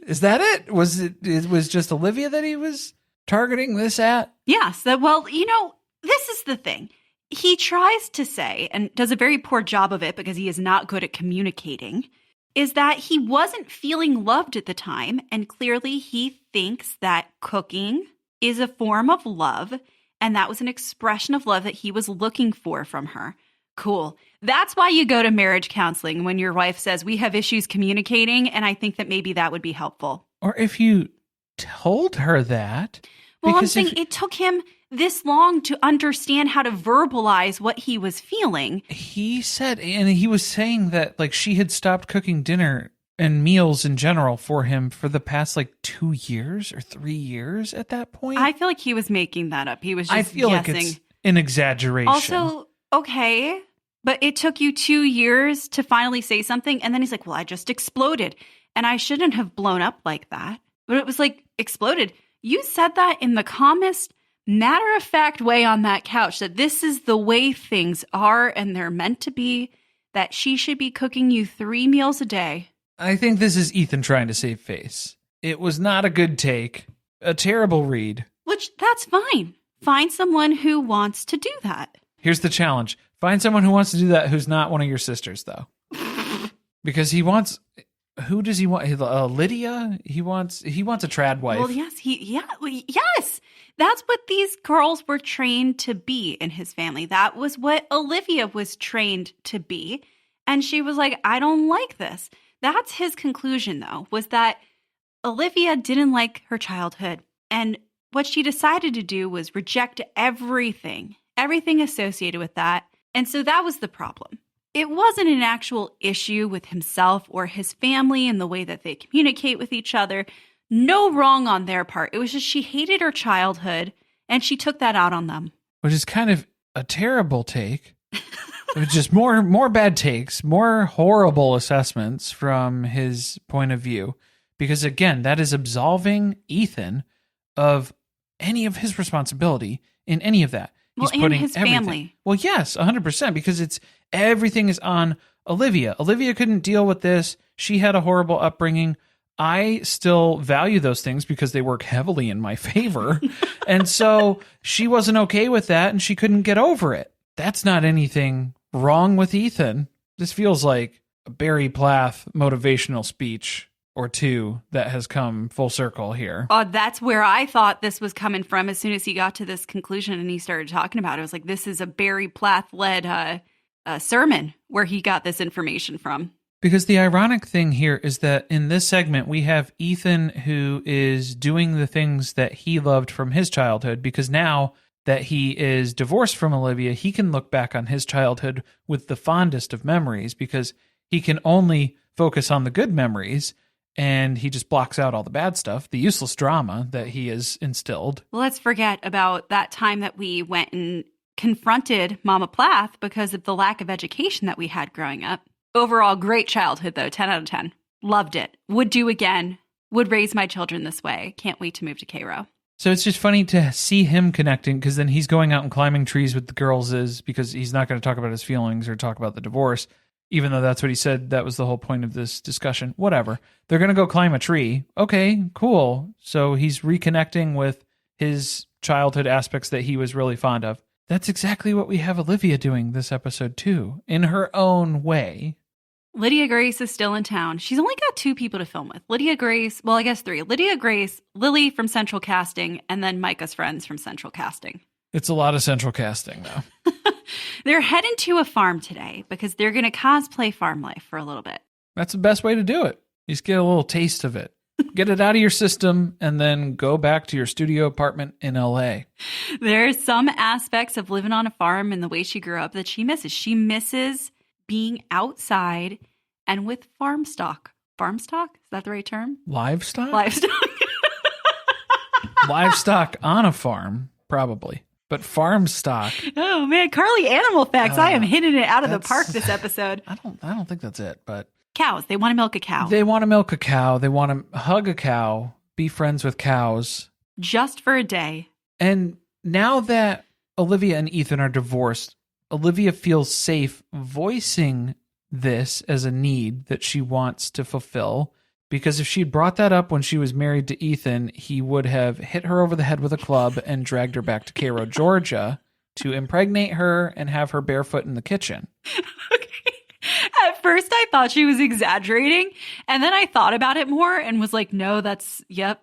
Speaker 6: Is that it? It was just Olivia that he was targeting this at?
Speaker 7: Yes. Well, this is the thing. He tries to say, and does a very poor job of it because he is not good at communicating, is that he wasn't feeling loved at the time. And clearly he thinks that cooking is a form of love. And that was an expression of love that he was looking for from her. Cool. That's why you go to marriage counseling when your wife says, we have issues communicating. And I think that maybe that would be helpful.
Speaker 6: Or if you told her that.
Speaker 7: Well, I'm saying it took him this long to understand how to verbalize what he was feeling.
Speaker 6: He said, and he was saying that like she had stopped cooking dinner and meals in general for him for the past like 2 years or 3 years at that point.
Speaker 7: I feel like he was making that up. He was just
Speaker 6: I feel
Speaker 7: guessing.
Speaker 6: like it's an exaggeration.
Speaker 7: Also, okay, but it took you 2 years to finally say something. And then he's like, well, I just exploded. And I shouldn't have blown up like that. But it was like exploded. You said that in the calmest, matter-of-fact way on that couch, that this is the way things are and they're meant to be, that she should be cooking you 3 meals a day.
Speaker 6: I think this is Ethan trying to save face. It was not a good take. A terrible read.
Speaker 7: Which, that's fine. Find someone who wants to do that.
Speaker 6: Here's the challenge. Find someone who wants to do that who's not one of your sisters, though. Because he wants... Who does he want? Lydia? He wants a trad wife.
Speaker 7: Well, yes. Yes. That's what these girls were trained to be in his family. That was what Olivia was trained to be. And she was like, I don't like this. That's his conclusion, though, was that Olivia didn't like her childhood. And what she decided to do was reject everything associated with that. And so that was the problem. It wasn't an actual issue with himself or his family and the way that they communicate with each other. No wrong on their part. It was just she hated her childhood and she took that out on them.
Speaker 6: Which is kind of a terrible take. It was just more bad takes, more horrible assessments from his point of view. Because again, that is absolving Ethan of any of his responsibility in any of that.
Speaker 7: Well,
Speaker 6: He's putting
Speaker 7: his
Speaker 6: everything.
Speaker 7: family.
Speaker 6: Well, yes, 100%, because everything is on Olivia. Olivia couldn't deal with this. She had a horrible upbringing. I still value those things because they work heavily in my favor. And so she wasn't okay with that and she couldn't get over it. That's not anything wrong with Ethan. This feels like a Barry Plath motivational speech or two that has come full circle here.
Speaker 7: Oh, that's where I thought this was coming from as soon as he got to this conclusion and he started talking about it. I was like, this is a Barry Plath-led sermon where he got this information from.
Speaker 6: Because the ironic thing here is that in this segment, we have Ethan who is doing the things that he loved from his childhood, because now that he is divorced from Olivia, he can look back on his childhood with the fondest of memories because he can only focus on the good memories. And he just blocks out all the bad stuff, the useless drama that he has instilled.
Speaker 7: Let's forget about that time that we went and confronted Mama Plath because of the lack of education that we had growing up. Overall, great childhood, though. 10 out of 10. Loved it. Would do again. Would raise my children this way. Can't wait to move to Cairo.
Speaker 6: So it's just funny to see him connecting, because then he's going out and climbing trees with the girls because he's not going to talk about his feelings or talk about the divorce. Even though that's what he said, that was the whole point of this discussion. Whatever. They're going to go climb a tree. Okay, cool. So he's reconnecting with his childhood aspects that he was really fond of. That's exactly what we have Olivia doing this episode too, in her own way.
Speaker 7: Lydia Grace is still in town. She's only got 2 people to film with. Lydia Grace, well, I guess 3. Lydia Grace, Lily from Central Casting, and then Micah's friends from Central Casting.
Speaker 6: It's a lot of Central Casting, though.
Speaker 7: They're heading to a farm today because they're going to cosplay farm life for a little bit.
Speaker 6: That's the best way to do it. You just get a little taste of it. Get it out of your system and then go back to your studio apartment in LA.
Speaker 7: There's some aspects of living on a farm and the way she grew up that she misses. She misses being outside and with farm stock. Farm stock? Is that the right term?
Speaker 6: Livestock?
Speaker 7: Livestock.
Speaker 6: Livestock on a farm, probably. But farm stock.
Speaker 7: Oh man, Carly Animal Facts. I am hitting it out of the park this episode.
Speaker 6: I don't think that's it, but
Speaker 7: cows. They want to milk a cow.
Speaker 6: They want to milk a cow. They want to hug a cow, be friends with cows.
Speaker 7: Just for a day.
Speaker 6: And now that Olivia and Ethan are divorced, Olivia feels safe voicing this as a need that she wants to fulfill. Because if she'd brought that up when she was married to Ethan, he would have hit her over the head with a club and dragged her back to Cairo, Georgia, to impregnate her and have her barefoot in the kitchen.
Speaker 7: Okay. At first, I thought she was exaggerating. And then I thought about it more and was like, no, that's what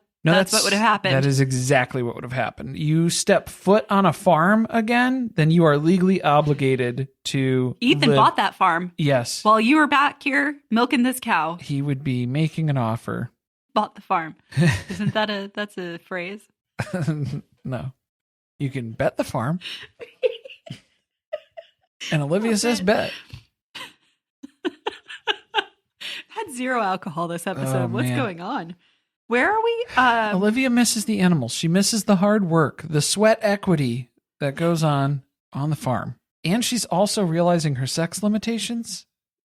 Speaker 7: would have happened.
Speaker 6: That is exactly what would have happened. You step foot on a farm again, then you are legally obligated to
Speaker 7: Ethan
Speaker 6: live.
Speaker 7: bought that farm.
Speaker 6: Yes.
Speaker 7: While you were back here milking this cow.
Speaker 6: He would be making an offer.
Speaker 7: Bought the farm. Isn't that's a phrase?
Speaker 6: No. You can bet the farm. And Olivia says bet.
Speaker 7: Had 0 alcohol this episode.
Speaker 6: Oh,
Speaker 7: What's
Speaker 6: man.
Speaker 7: going on? Where are we?
Speaker 6: Olivia misses the animals. She misses the hard work, the sweat equity that goes on the farm. And she's also realizing her sex limitations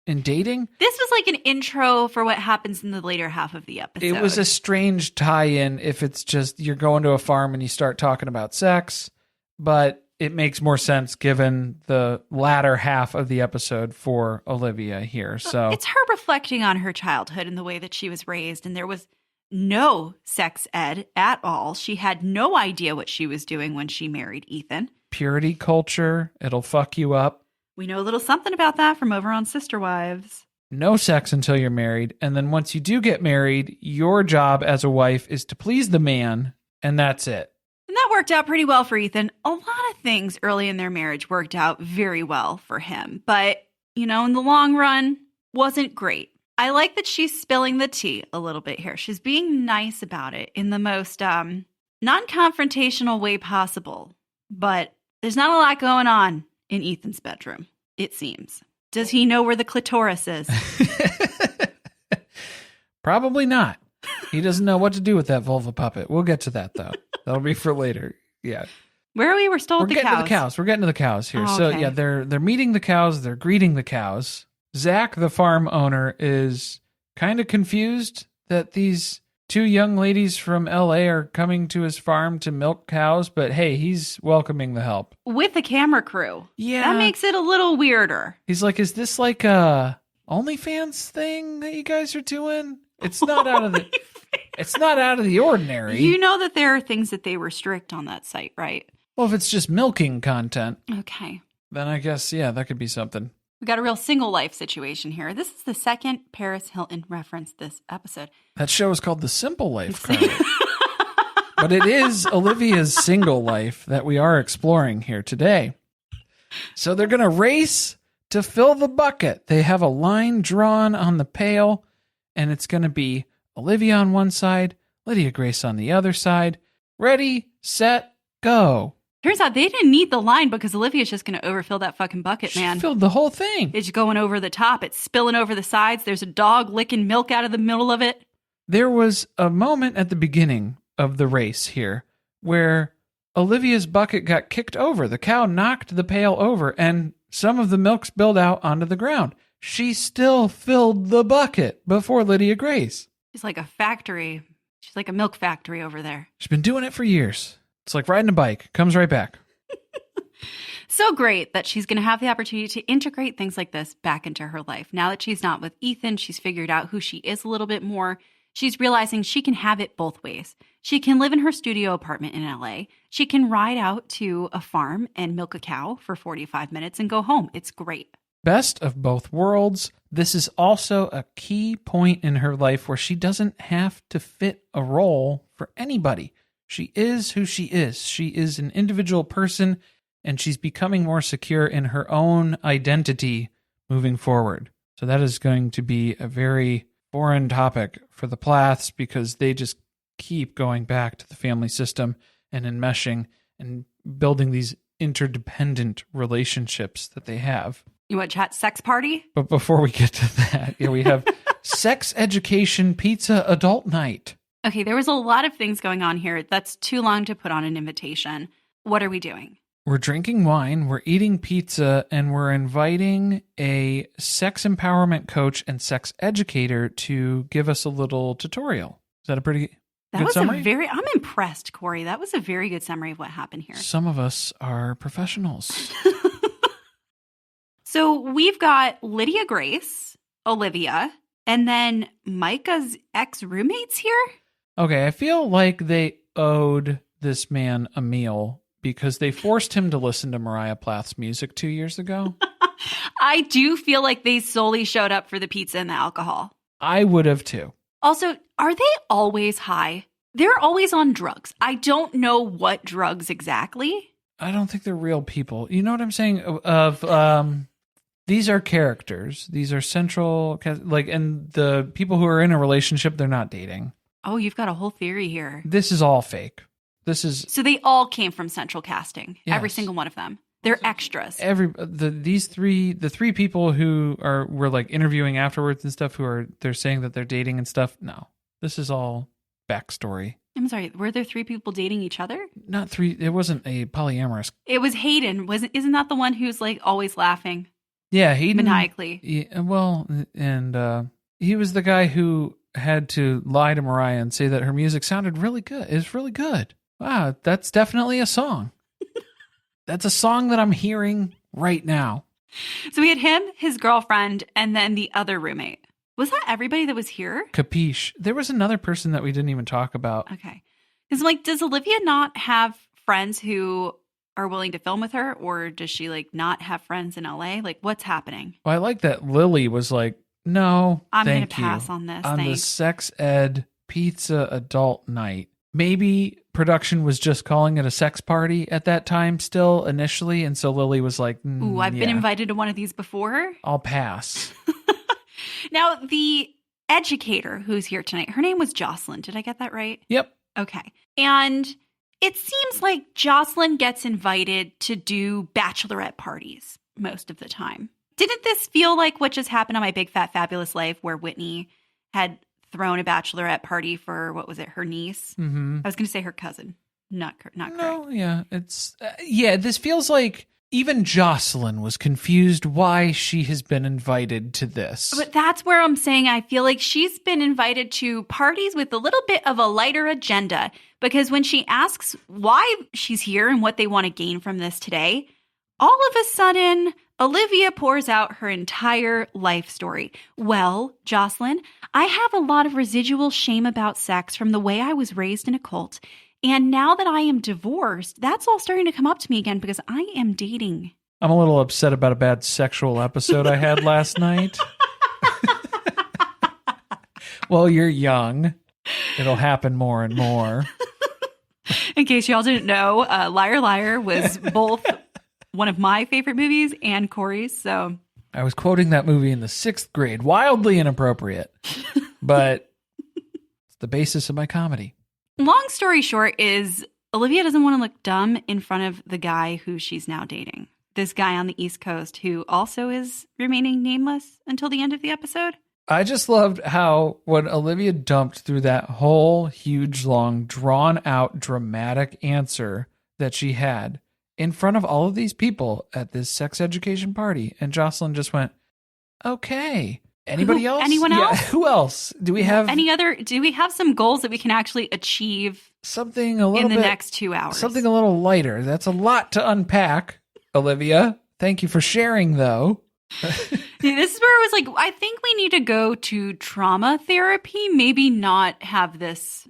Speaker 6: in dating.
Speaker 7: This was like an intro for what happens in the later half of the episode.
Speaker 6: It was a strange tie-in if it's just you're going to a farm and you start talking about sex, but it makes more sense given the latter half of the episode for Olivia here. So
Speaker 7: it's her reflecting on her childhood and the way that she was raised, and there was no sex ed at all. She had no idea what she was doing when she married Ethan.
Speaker 6: Purity culture, it'll fuck you up.
Speaker 7: We know a little something about that from over on Sister Wives.
Speaker 6: No sex until you're married. And then once you do get married, your job as a wife is to please the man, and that's it.
Speaker 7: And that worked out pretty well for Ethan. A lot of things early in their marriage worked out very well for him. But, in the long run, wasn't great. I like that she's spilling the tea a little bit here. She's being nice about it in the most non-confrontational way possible. But there's not a lot going on in Ethan's bedroom, it seems. Does he know where the clitoris is?
Speaker 6: Probably not. He doesn't know what to do with that vulva puppet. We'll get to that, though. That'll be for later. Yeah.
Speaker 7: Where are we? We're still at the cows.
Speaker 6: We're getting to the cows here.
Speaker 7: Oh,
Speaker 6: so,
Speaker 7: okay.
Speaker 6: yeah, they're meeting the cows. They're greeting the cows. Zach, the farm owner, is kind of confused that these 2 young ladies from LA are coming to his farm to milk cows, but hey, he's welcoming the help.
Speaker 7: With the camera crew.
Speaker 6: Yeah.
Speaker 7: That makes it a little weirder.
Speaker 6: He's like, is this like a OnlyFans thing that you guys are doing? It's not out of the ordinary.
Speaker 7: You know that there are things that they restrict on that site, right?
Speaker 6: Well, if it's just milking content,
Speaker 7: Okay.
Speaker 6: then I guess, yeah, that could be something.
Speaker 7: We got a real single life situation here. This is the second Paris Hilton reference this episode.
Speaker 6: That show is called The Simple Life, Carly. But it is Olivia's single life that we are exploring here today. So they're going to race to fill the bucket. They have a line drawn on the pail, and it's going to be Olivia on one side, Lydia Grace on the other side. Ready, set, go.
Speaker 7: Turns out they didn't need the line because Olivia's just going to overfill that fucking bucket, man.
Speaker 6: She filled the whole thing.
Speaker 7: It's going over the top. It's spilling over the sides. There's a dog licking milk out of the middle of it.
Speaker 6: There was a moment at the beginning of the race here where Olivia's bucket got kicked over. The cow knocked the pail over and some of the milk spilled out onto the ground. She still filled the bucket before Lydia Grace.
Speaker 7: She's like a factory. She's like a milk factory over there.
Speaker 6: She's been doing it for years. It's like riding a bike. Comes right back.
Speaker 7: So great that she's going to have the opportunity to integrate things like this back into her life. Now that she's not with Ethan, she's figured out who she is a little bit more. She's realizing she can have it both ways. She can live in her studio apartment in LA. She can ride out to a farm and milk a cow for 45 minutes and go home. It's great.
Speaker 6: Best of both worlds. This is also a key point in her life where she doesn't have to fit a role for anybody. She is who she is. She is an individual person, and she's becoming more secure in her own identity moving forward. So that is going to be a very foreign topic for the Plaths because they just keep going back to the family system and enmeshing and building these interdependent relationships that they have.
Speaker 7: You want to chat sex party?
Speaker 6: But before we get to that, we have sex education pizza adult night.
Speaker 7: Okay, there was a lot of things going on here. That's too long to put on an invitation. What are we doing?
Speaker 6: We're drinking wine, we're eating pizza, and we're inviting a sex empowerment coach and sex educator to give us a little tutorial. Is that a pretty good summary?
Speaker 7: I'm impressed, Corey. That was a very good summary of what happened here.
Speaker 6: Some of us are professionals.
Speaker 7: So we've got Lydia Grace, Olivia, and then Micah's ex-roommates here.
Speaker 6: Okay, I feel like they owed this man a meal because they forced him to listen to Moriah Plath's music 2 years ago.
Speaker 7: I do feel like they solely showed up for the pizza and the alcohol.
Speaker 6: I would have too.
Speaker 7: Also, are they always high? They're always on drugs. I don't know what drugs exactly.
Speaker 6: I don't think they're real people. You know what I'm saying? These are characters. These are central, and the people who are in a relationship, they're not dating.
Speaker 7: Oh, you've got a whole theory here.
Speaker 6: This is all fake. So
Speaker 7: they all came from central casting.
Speaker 6: Yes.
Speaker 7: Every single one of them. They're extras.
Speaker 6: The three people who were like interviewing afterwards and stuff they're saying that they're dating and stuff. No, this is all backstory.
Speaker 7: I'm sorry. Were there three people dating each other?
Speaker 6: Not three. It wasn't a polyamorous.
Speaker 7: It was Hayden. Isn't that the one who's like always laughing?
Speaker 6: Yeah, Hayden.
Speaker 7: Maniacally.
Speaker 6: Yeah, well, and he was the guy who had to lie to Moriah and say that her music sounded really good. It's really good. Wow, that's definitely a song. That's a song that I'm hearing right now.
Speaker 7: So we had him, his girlfriend, and then the other roommate. Was that everybody that was here?
Speaker 6: Capiche. There was another person that we didn't even talk about.
Speaker 7: Okay. Because I'm like, does Olivia not have friends who are willing to film with her? Or does she like not have friends in LA? Like, what's happening?
Speaker 6: Well, I like that Lily was like, no,
Speaker 7: I'm going to
Speaker 6: thank you.
Speaker 7: pass on this.
Speaker 6: On the
Speaker 7: Thanks.
Speaker 6: sex ed pizza adult night. Maybe production was just calling it a sex party at that time still initially. And so Lily was like,
Speaker 7: ooh, I've been invited to one of these before.
Speaker 6: I'll pass.
Speaker 7: Now, the educator who's here tonight, her name was Jocelyn. Did I get that right?
Speaker 6: Yep.
Speaker 7: Okay. And it seems like Jocelyn gets invited to do bachelorette parties most of the time. Didn't this feel like what just happened on My Big Fat Fabulous Life where Whitney had thrown a bachelorette party for, what was it, her niece?
Speaker 6: Mm-hmm.
Speaker 7: I was going to say her cousin. Not correct.
Speaker 6: No, yeah. It's, this feels like even Jocelyn was confused why she has been invited to this.
Speaker 7: But that's where I'm saying I feel like she's been invited to parties with a little bit of a lighter agenda. Because when she asks why she's here and what they want to gain from this today, all of a sudden, Olivia pours out her entire life story. Well, Jocelyn, I have a lot of residual shame about sex from the way I was raised in a cult. And now that I am divorced, that's all starting to come up to me again because I am dating
Speaker 6: I'm a little upset about a bad sexual episode I had last night. Well, you're young. It'll happen more and more.
Speaker 7: In case y'all didn't know, Liar Liar was both one of my favorite movies and Corey's. So
Speaker 6: I was quoting that movie in the 6th grade. Wildly inappropriate. But it's the basis of my comedy.
Speaker 7: Long story short is Olivia doesn't want to look dumb in front of the guy who she's now dating. This guy on the East Coast who also is remaining nameless until the end of the episode.
Speaker 6: I just loved how when Olivia dumped through that whole huge, long, drawn-out, dramatic answer that she had in front of all of these people at this sex education party, and Jocelyn just went, okay. Anybody else?
Speaker 7: Anyone else?
Speaker 6: Who else? Do we have
Speaker 7: do we have some goals that we can actually achieve
Speaker 6: something a little
Speaker 7: in the
Speaker 6: bit,
Speaker 7: next 2 hours?
Speaker 6: Something a little lighter. That's a lot to unpack, Olivia. Thank you for sharing, though.
Speaker 7: This is where I was like, I think we need to go to trauma therapy. Maybe not have this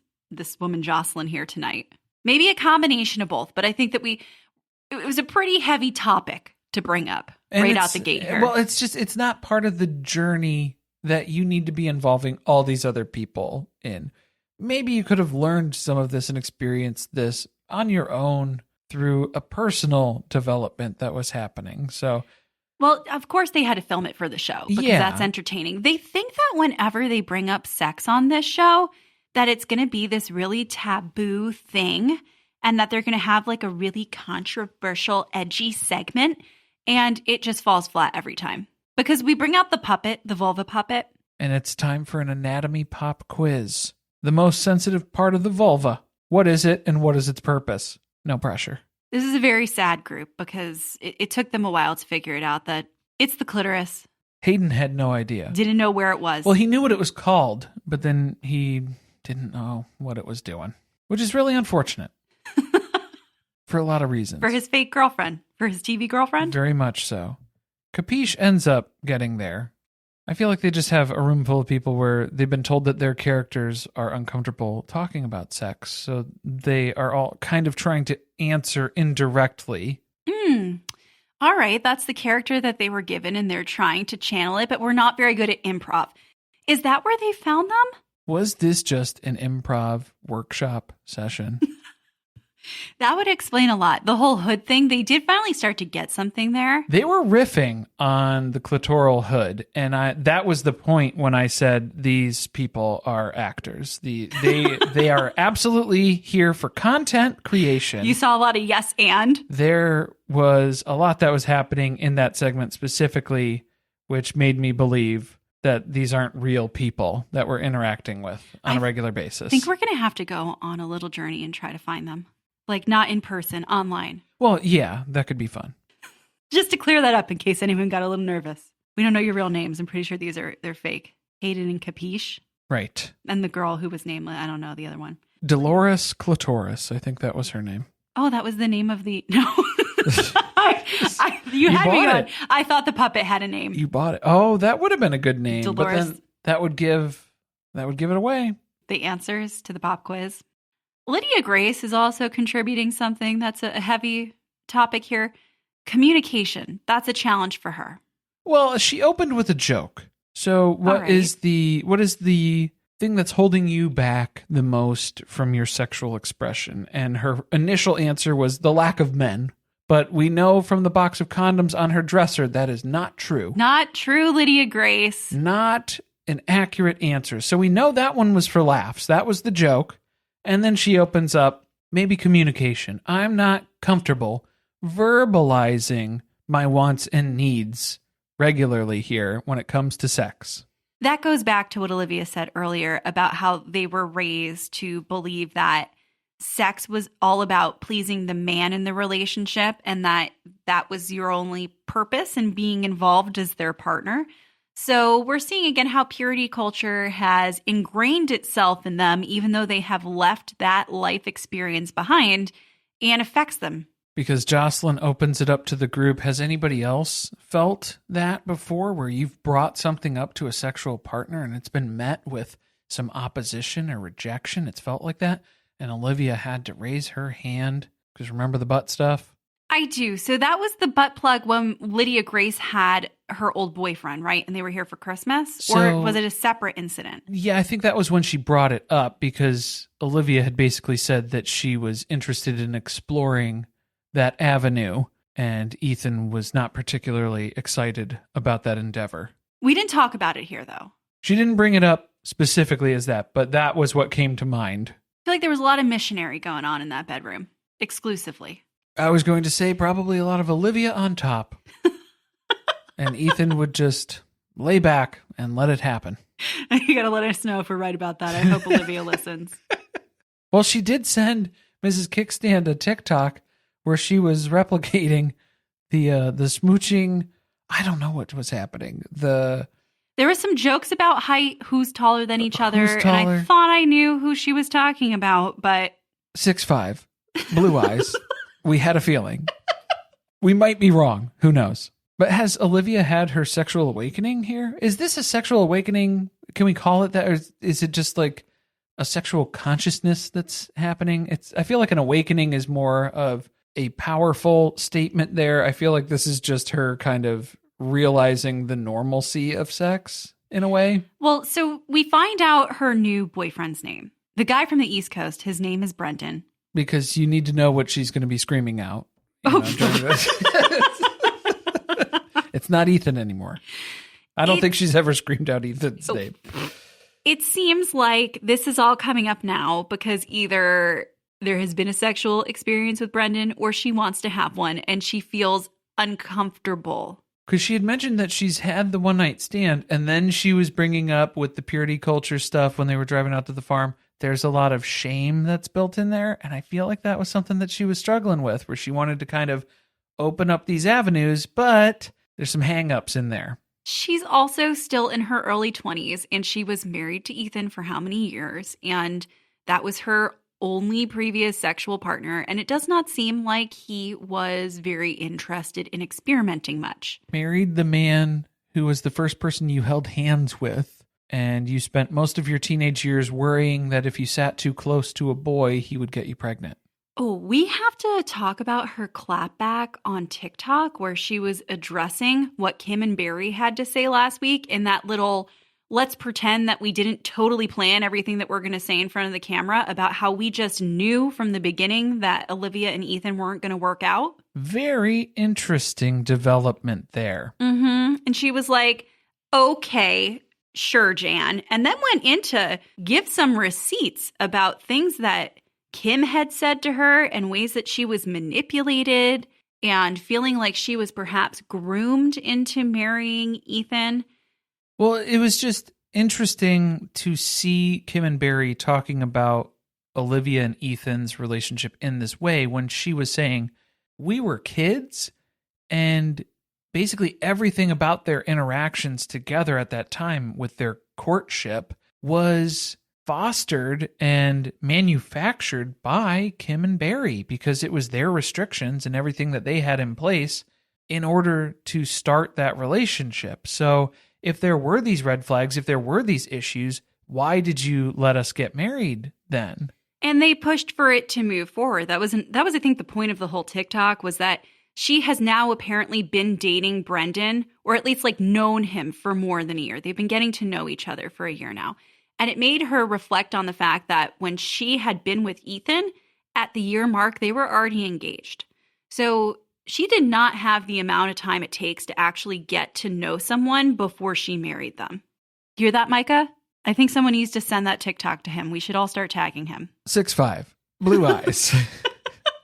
Speaker 7: woman Jocelyn here tonight. Maybe a combination of both. But I think that it was a pretty heavy topic to bring up right out the gate here.
Speaker 6: Well, it's not part of the journey that you need to be involving all these other people in. Maybe you could have learned some of this and experienced this on your own through a personal development that was happening. So,
Speaker 7: well, of course they had to film it for the show because that's entertaining. They think that whenever they bring up sex on this show, that it's going to be this really taboo thing and that they're going to have like a really controversial, edgy segment. And it just falls flat every time because we bring out the puppet, the vulva puppet.
Speaker 6: And it's time for an anatomy pop quiz. The most sensitive part of the vulva. What is it and what is its purpose? No pressure.
Speaker 7: This is a very sad group because it took them a while to figure it out that it's the clitoris.
Speaker 6: Hayden had no idea.
Speaker 7: Didn't know where it was.
Speaker 6: Well, he knew what it was called, but then he didn't know what it was doing, which is really unfortunate for a lot of reasons.
Speaker 7: For his fake girlfriend, for his TV girlfriend?
Speaker 6: Very much so. Capiche ends up getting there. I feel like they just have a room full of people where they've been told that their characters are uncomfortable talking about sex. So they are all kind of trying to answer indirectly.
Speaker 7: All right. That's the character that they were given and they're trying to channel it, but we're not very good at improv. Is that where they found them?
Speaker 6: Was this just an improv workshop session?
Speaker 7: That would explain a lot. The whole hood thing, they did finally start to get something there.
Speaker 6: They were riffing on the clitoral hood, and that was the point when I said these people are actors. They are absolutely here for content creation.
Speaker 7: You saw a lot of yes and.
Speaker 6: There was a lot that was happening in that segment specifically, which made me believe that these aren't real people that we're interacting with on a regular basis.
Speaker 7: I think we're going to have to go on a little journey and try to find them. Like not in person, online.
Speaker 6: Well, yeah, that could be fun.
Speaker 7: Just to clear that up in case anyone got a little nervous. We don't know your real names. I'm pretty sure they're fake. Hayden and Capiche.
Speaker 6: Right.
Speaker 7: And the girl who was nameless. I don't know the other one.
Speaker 6: Dolores Clitoris. I think that was her name.
Speaker 7: Oh, that was the name of the... No. You had me going. I thought the puppet had a name.
Speaker 6: You bought it. Oh, that would have been a good name.
Speaker 7: Dolores.
Speaker 6: But then that would give it away.
Speaker 7: The answers to the pop quiz. Lydia Grace is also contributing something that's a heavy topic here. Communication. That's a challenge for her.
Speaker 6: Well, she opened with a joke. So what is the thing that's holding you back the most from your sexual expression? And her initial answer was the lack of men. But we know from the box of condoms on her dresser that is not true.
Speaker 7: Not true, Lydia Grace.
Speaker 6: Not an accurate answer. So we know that one was for laughs. That was the joke. And then she opens up, maybe communication. I'm not comfortable verbalizing my wants and needs regularly here when it comes to sex.
Speaker 7: That goes back to what Olivia said earlier about how they were raised to believe that sex was all about pleasing the man in the relationship and that was your only purpose in being involved as their partner. So we're seeing again how purity culture has ingrained itself in them, even though they have left that life experience behind and affects them.
Speaker 6: Because Jocelyn opens it up to the group. Has anybody else felt that before, where you've brought something up to a sexual partner and it's been met with some opposition or rejection? It's felt like that. And Olivia had to raise her hand because remember the butt stuff?
Speaker 7: I do. So that was the butt plug when Lydia Grace had her old boyfriend, right? And they were here for Christmas? Or was it a separate incident?
Speaker 6: Yeah, I think that was when she brought it up because Olivia had basically said that she was interested in exploring that avenue, and Ethan was not particularly excited about that endeavor.
Speaker 7: We didn't talk about it here, though.
Speaker 6: She didn't bring it up specifically as that, but that was what came to mind.
Speaker 7: I feel like there was a lot of missionary going on in that bedroom, exclusively.
Speaker 6: I was going to say probably a lot of Olivia on top. And Ethan would just lay back and let it happen.
Speaker 7: You got to let us know if we're right about that. I hope Olivia listens.
Speaker 6: Well, she did send Mrs. Kickstand a TikTok where she was replicating the smooching. I don't know what was happening. There
Speaker 7: were some jokes about height, who's taller than each other,
Speaker 6: Who's taller?
Speaker 7: and I thought I knew who she was talking about, but
Speaker 6: 6'5", blue eyes. We had a feeling. We might be wrong. Who knows? But has Olivia had her sexual awakening here? Is this a sexual awakening? Can we call it that? Or is it just like a sexual consciousness that's happening? I feel like an awakening is more of a powerful statement there. I feel like this is just her kind of realizing the normalcy of sex in a way.
Speaker 7: Well, so we find out her new boyfriend's name. The guy from the East Coast, his name is Brendan.
Speaker 6: Because you need to know what she's going to be screaming out. During this. It's not Ethan anymore. I don't think she's ever screamed out Ethan's name.
Speaker 7: It seems like this is all coming up now because either there has been a sexual experience with Brendan or she wants to have one and she feels uncomfortable.
Speaker 6: Because she had mentioned that she's had the one night stand, and then she was bringing up with the purity culture stuff when they were driving out to the farm. There's a lot of shame that's built in there, and I feel like that was something that she was struggling with, where she wanted to kind of open up these avenues, but there's some hang-ups in there.
Speaker 7: She's also still in her early 20s, and she was married to Ethan for how many years? And that was her only previous sexual partner, and it does not seem like he was very interested in experimenting much.
Speaker 6: Married the man who was the first person you held hands with, and you spent most of your teenage years worrying that if you sat too close to a boy, he would get you pregnant.
Speaker 7: Oh, we have to talk about her clapback on TikTok where she was addressing what Kim and Barry had to say last week in that little, let's pretend that we didn't totally plan everything that we're going to say in front of the camera about how we just knew from the beginning that Olivia and Ethan weren't going to work out.
Speaker 6: Very interesting development there.
Speaker 7: Mm-hmm. And she was like, okay, sure, Jan. And then went in to give some receipts about things that Kim had said to her and ways that she was manipulated and feeling like she was perhaps groomed into marrying Ethan.
Speaker 6: Well, it was just interesting to see Kim and Barry talking about Olivia and Ethan's relationship in this way when she was saying, we were kids, and basically everything about their interactions together at that time with their courtship was fostered and manufactured by Kim and Barry because it was their restrictions and everything that they had in place in order to start that relationship. So if there were these red flags, if there were these issues, why did you let us get married then?
Speaker 7: And they pushed for it to move forward. That was, I think, the point of the whole TikTok was that she has now apparently been dating Brendan, or at least like known him for more than a year. They've been getting to know each other for a year now. And it made her reflect on the fact that when she had been with Ethan, at the year mark, they were already engaged. So she did not have the amount of time it takes to actually get to know someone before she married them. Hear that, Micah? I think someone needs to send that TikTok to him. We should all start tagging him.
Speaker 6: 6'5", blue eyes.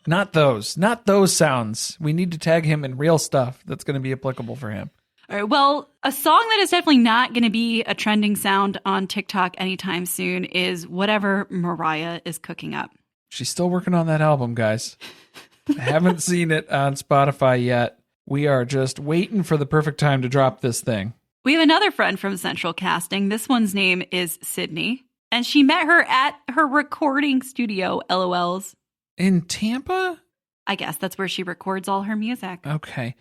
Speaker 6: Not those sounds. We need to tag him in real stuff that's going to be applicable for him.
Speaker 7: All right, well, a song that is definitely not going to be a trending sound on TikTok anytime soon is whatever Moriah is cooking up.
Speaker 6: She's still working on that album, guys. I haven't seen it on Spotify yet. We are just waiting for the perfect time to drop this thing.
Speaker 7: We have another friend from Central Casting. This one's name is Sydney, and she met her at her recording studio, LOLs.
Speaker 6: In Tampa?
Speaker 7: I guess that's where she records all her music.
Speaker 6: Okay.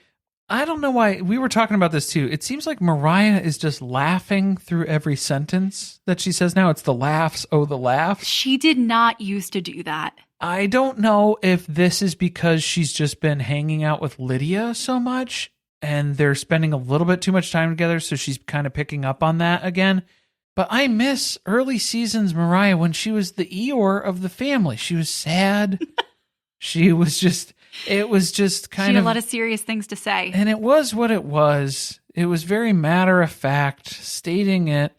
Speaker 6: I don't know why. We were talking about this too. It seems like Moriah is just laughing through every sentence that she says now. It's the laughs. Oh, the laughs.
Speaker 7: She did not used to do that.
Speaker 6: I don't know if this is because she's just been hanging out with Lydia so much and they're spending a little bit too much time together, so she's kind of picking up on that again. But I miss early seasons Moriah when she was the Eeyore of the family. She was sad. It was just kind
Speaker 7: She had
Speaker 6: of
Speaker 7: a lot of serious things to say.
Speaker 6: And it was what it was. It was very matter of fact, stating it.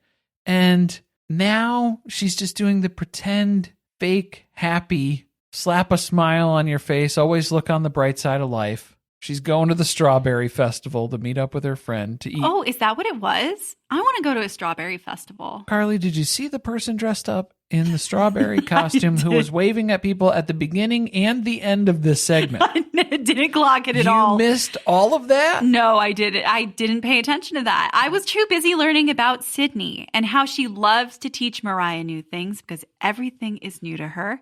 Speaker 6: And now she's just doing the pretend, fake, happy, slap a smile on your face, always look on the bright side of life. She's going to the Strawberry Festival to meet up with her friend to eat.
Speaker 7: Oh, is that what it was? I want to go to a strawberry festival.
Speaker 6: Carly, did you see the person dressed up in the strawberry costume who was waving at people at the beginning and the end of this segment?
Speaker 7: I didn't clock it at all.
Speaker 6: You missed all of that?
Speaker 7: No, I didn't. I didn't pay attention to that. I was too busy learning about Sydney and how she loves to teach Moriah new things because everything is new to her.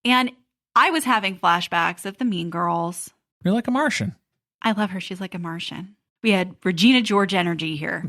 Speaker 7: And I was having flashbacks of the Mean Girls.
Speaker 6: You're like a Martian.
Speaker 7: I love her. She's like a Martian. We had Regina George energy here.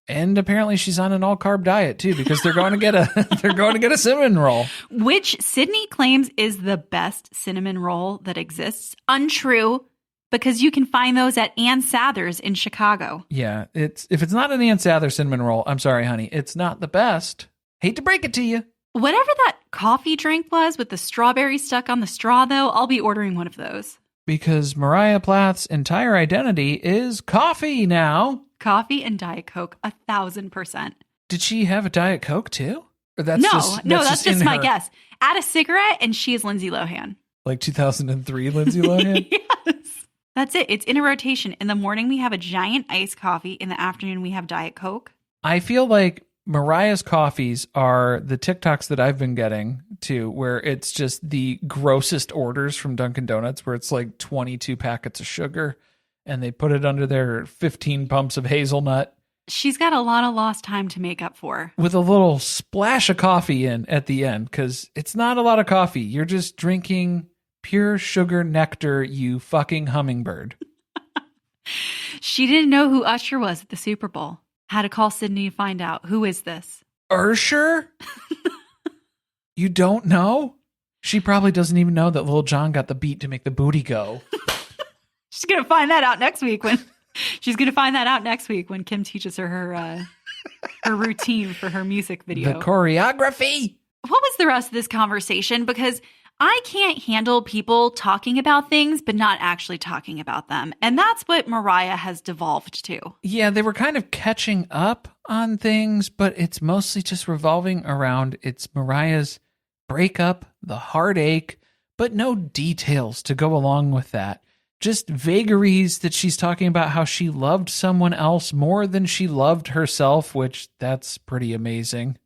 Speaker 6: And apparently she's on an all-carb diet too, because they're going to get a cinnamon roll,
Speaker 7: which Sydney claims is the best cinnamon roll that exists. Untrue, because you can find those at Ann Sather's in Chicago.
Speaker 6: Yeah, if it's not an Ann Sather cinnamon roll, I'm sorry, honey, it's not the best. Hate to break it to you.
Speaker 7: Whatever that coffee drink was with the strawberry stuck on the straw, though, I'll be ordering one of those.
Speaker 6: Because Moriah Plath's entire identity is coffee now.
Speaker 7: Coffee and Diet Coke, 1,000%.
Speaker 6: Did she have a Diet Coke too? Or
Speaker 7: that's just my guess. Add a cigarette and she is Lindsay Lohan.
Speaker 6: Like 2003 Lindsay Lohan?
Speaker 7: Yes. That's it. It's in a rotation. In the morning, we have a giant iced coffee. In the afternoon, we have Diet Coke.
Speaker 6: I feel like Mariah's coffees are the TikToks that I've been getting to, where it's just the grossest orders from Dunkin' Donuts, where it's like 22 packets of sugar and they put it under their 15 pumps of hazelnut.
Speaker 7: She's got a lot of lost time to make up for.
Speaker 6: With a little splash of coffee in at the end, because it's not a lot of coffee. You're just drinking pure sugar nectar, you fucking hummingbird.
Speaker 7: She didn't know who Usher was at the Super Bowl. Had to call Sydney to find out. Who is this?
Speaker 6: Usher? You don't know? She probably doesn't even know that Lil Jon got the beat to make the booty go.
Speaker 7: She's going to find that out next week when Kim teaches her her routine for her music video.
Speaker 6: The choreography.
Speaker 7: What was the rest of this conversation? Because I can't handle people talking about things, but not actually talking about them. And that's what Moriah has devolved to.
Speaker 6: Yeah, they were kind of catching up on things, but it's mostly just revolving around it's Mariah's breakup, the heartache, but no details to go along with that. Just vagaries that she's talking about how she loved someone else more than she loved herself, which that's pretty amazing.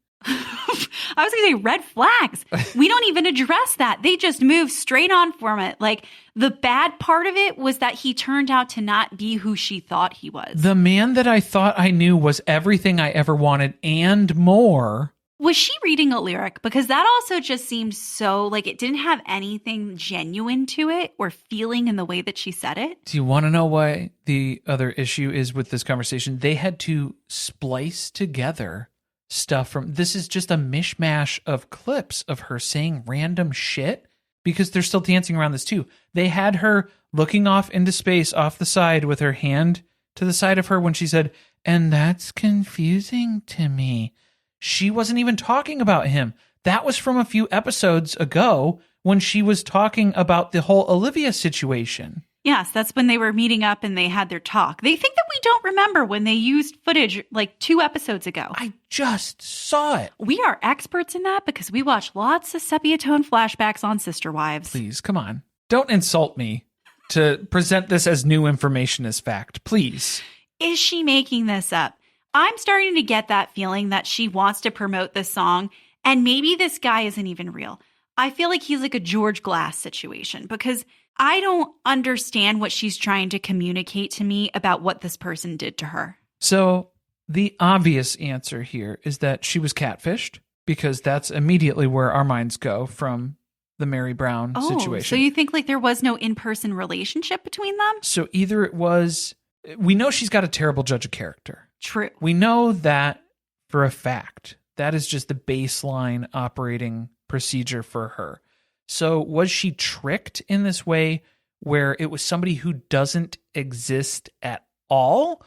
Speaker 7: I was going to say red flags. We don't even address that. They just move straight on from it. Like, the bad part of it was that he turned out to not be who she thought he was.
Speaker 6: The man that I thought I knew was everything I ever wanted and more.
Speaker 7: Was she reading a lyric? Because that also just seemed so, like, it didn't have anything genuine to it or feeling in the way that she said it.
Speaker 6: Do you want to know why the other issue is with this conversation? They had to splice together stuff from, this is just a mishmash of clips of her saying random shit, because they're still dancing around this too. They had her looking off into space off the side with her hand to the side of her when she said, "And that's confusing to me." She wasn't even talking about him. That was from a few episodes ago when she was talking about the whole Olivia situation.
Speaker 7: Yes, that's when they were meeting up and they had their talk. They think that we don't remember when they used footage like 2 episodes ago.
Speaker 6: I just saw it.
Speaker 7: We are experts in that because we watch lots of sepia tone flashbacks on Sister Wives.
Speaker 6: Please, come on. Don't insult me to present this as new information as fact, please.
Speaker 7: Is she making this up? I'm starting to get that feeling that she wants to promote this song, and maybe this guy isn't even real. I feel like he's like a George Glass situation because I don't understand what she's trying to communicate to me about what this person did to her.
Speaker 6: So the obvious answer here is that she was catfished, because that's immediately where our minds go from the Mary Brown situation.
Speaker 7: So you think like there was no in-person relationship between them?
Speaker 6: So either it was, we know she's got a terrible judge of character.
Speaker 7: True.
Speaker 6: We know that for a fact. That is just the baseline operating procedure for her. So was she tricked in this way where it was somebody who doesn't exist at all?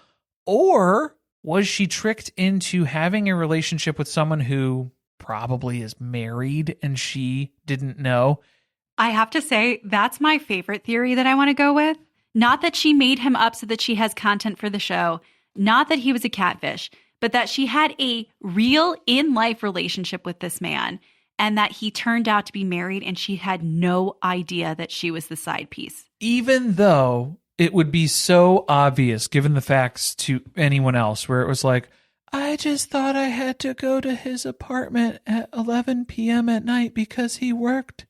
Speaker 6: Or was she tricked into having a relationship with someone who probably is married and she didn't know?
Speaker 7: I have to say, that's my favorite theory that I want to go with. Not that she made him up so that she has content for the show, not that he was a catfish, but that she had a real in-life relationship with this man and that he turned out to be married and she had no idea that she was the side piece.
Speaker 6: Even though it would be so obvious given the facts to anyone else, where it was like, I just thought I had to go to his apartment at 11 p.m. at night because he worked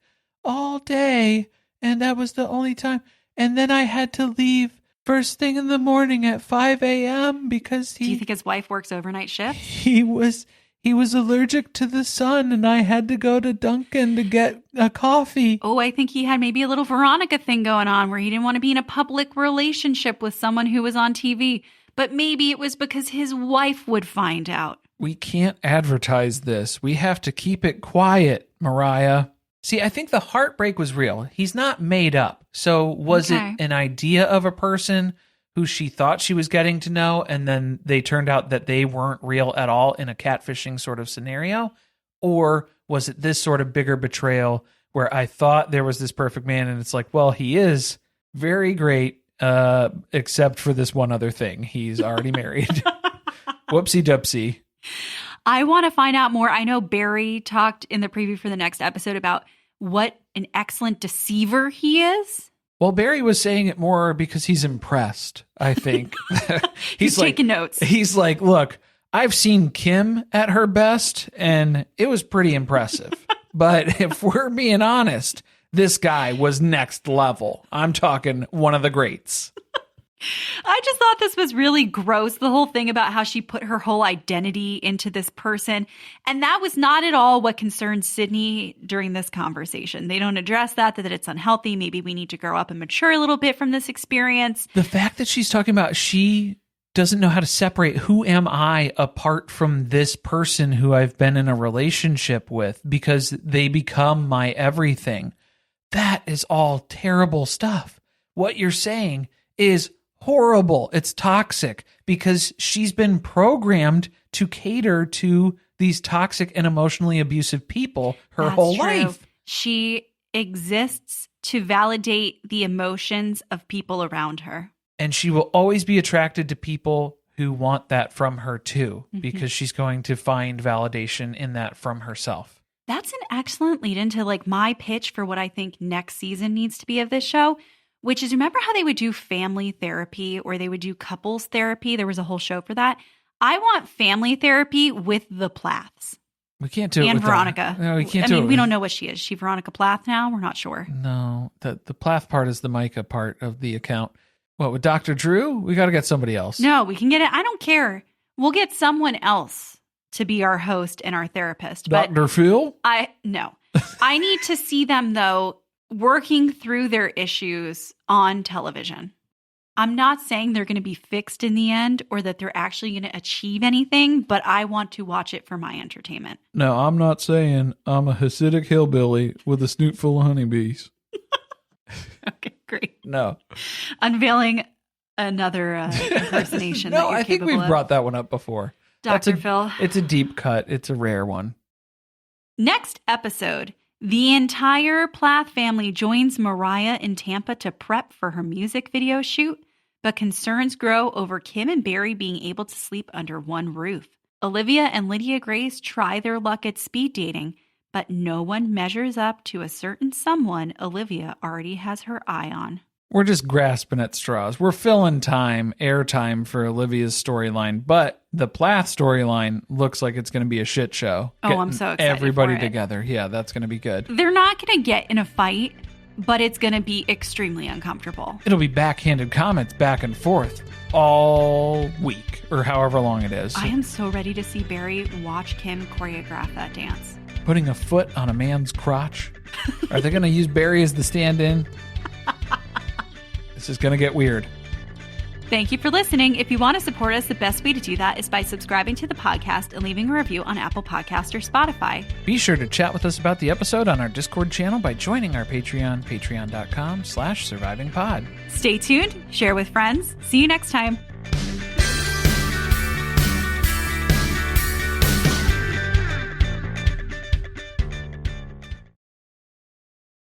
Speaker 6: all day and that was the only time. And then I had to leave first thing in the morning at 5 a.m. because
Speaker 7: Do you think his wife works overnight shifts?
Speaker 6: He was allergic to the sun and I had to go to Dunkin' to get a coffee.
Speaker 7: Oh, I think he had maybe a little Veronica thing going on where he didn't want to be in a public relationship with someone who was on TV. But maybe it was because his wife would find out.
Speaker 6: We can't advertise this. We have to keep it quiet, Moriah. See, I think the heartbreak was real. He's not made up. So was it an idea of a person who she thought she was getting to know, and then they turned out that they weren't real at all in a catfishing sort of scenario? Or was it this sort of bigger betrayal where I thought there was this perfect man, and it's like, well, he is very great, except for this one other thing. He's already married. Whoopsie doopsie.
Speaker 7: I want to find out more. I know Barry talked in the preview for the next episode about what an excellent deceiver he is.
Speaker 6: Well, Barry was saying it more because he's impressed, I think.
Speaker 7: He's like, taking notes.
Speaker 6: He's like, look, I've seen Kim at her best, and it was pretty impressive. But if we're being honest, this guy was next level. I'm talking one of the greats.
Speaker 7: I just thought this was really gross, the whole thing about how she put her whole identity into this person. And that was not at all what concerned Sydney during this conversation. They don't address that it's unhealthy. Maybe we need to grow up and mature a little bit from this experience.
Speaker 6: The fact that she's talking about she doesn't know how to separate who am I apart from this person who I've been in a relationship with because they become my everything. That is all terrible stuff. What you're saying is horrible. It's toxic because she's been programmed to cater to these toxic and emotionally abusive people her whole life.
Speaker 7: She exists to validate the emotions of people around her.
Speaker 6: And she will always be attracted to people who want that from her too, because she's going to find validation in that from herself.
Speaker 7: That's an excellent lead into like my pitch for what I think next season needs to be of this show. Which is, remember how they would do family therapy or they would do couples therapy? There was a whole show for that. I want family therapy with the Plaths.
Speaker 6: We can't do it
Speaker 7: and
Speaker 6: with
Speaker 7: Veronica.
Speaker 6: No, we can't do it.
Speaker 7: We don't know what she is. Is she Veronica Plath now? We're not sure.
Speaker 6: No, the Plath part is the Micah part of the account. What, with Dr. Drew? We got to get somebody else.
Speaker 7: No, we can get it. I don't care. We'll get someone else to be our host and our therapist.
Speaker 6: Dr. Phil?
Speaker 7: No. I need to see them, though, working through their issues on television. I'm not saying they're going to be fixed in the end or that they're actually going to achieve anything, but I want to watch it for my entertainment.
Speaker 6: No, I'm not saying I'm a Hasidic hillbilly with a snoot full of honeybees.
Speaker 7: Okay, great.
Speaker 6: No.
Speaker 7: Unveiling another impersonation.
Speaker 6: No, I think we've brought that one up before.
Speaker 7: Dr. Phil.
Speaker 6: It's a deep cut. It's a rare one.
Speaker 7: Next episode. The entire Plath family joins Moriah in Tampa to prep for her music video shoot, but concerns grow over Kim and Barry being able to sleep under one roof. Olivia and Lydia Grace try their luck at speed dating, but no one measures up to a certain someone Olivia already has her eye on.
Speaker 6: We're just grasping at straws. We're filling airtime for Olivia's storyline, but the Plath storyline looks like it's going to be a shit show.
Speaker 7: Oh, I'm so excited
Speaker 6: everybody
Speaker 7: for it.
Speaker 6: Together. Yeah, that's going to be good.
Speaker 7: They're not going to get in a fight, but it's going to be extremely uncomfortable.
Speaker 6: It'll be backhanded comments back and forth all week or however long it is.
Speaker 7: I am so ready to see Barry watch Kim choreograph that dance.
Speaker 6: Putting a foot on a man's crotch. Are they going to use Barry as the stand-in? This is going to get weird.
Speaker 7: Thank you for listening. If you want to support us, the best way to do that is by subscribing to the podcast and leaving a review on Apple Podcast or Spotify.
Speaker 6: Be sure to chat with us about the episode on our Discord channel by joining our Patreon, patreon.com/survivingpod.
Speaker 7: Stay tuned, share with friends. See you next time.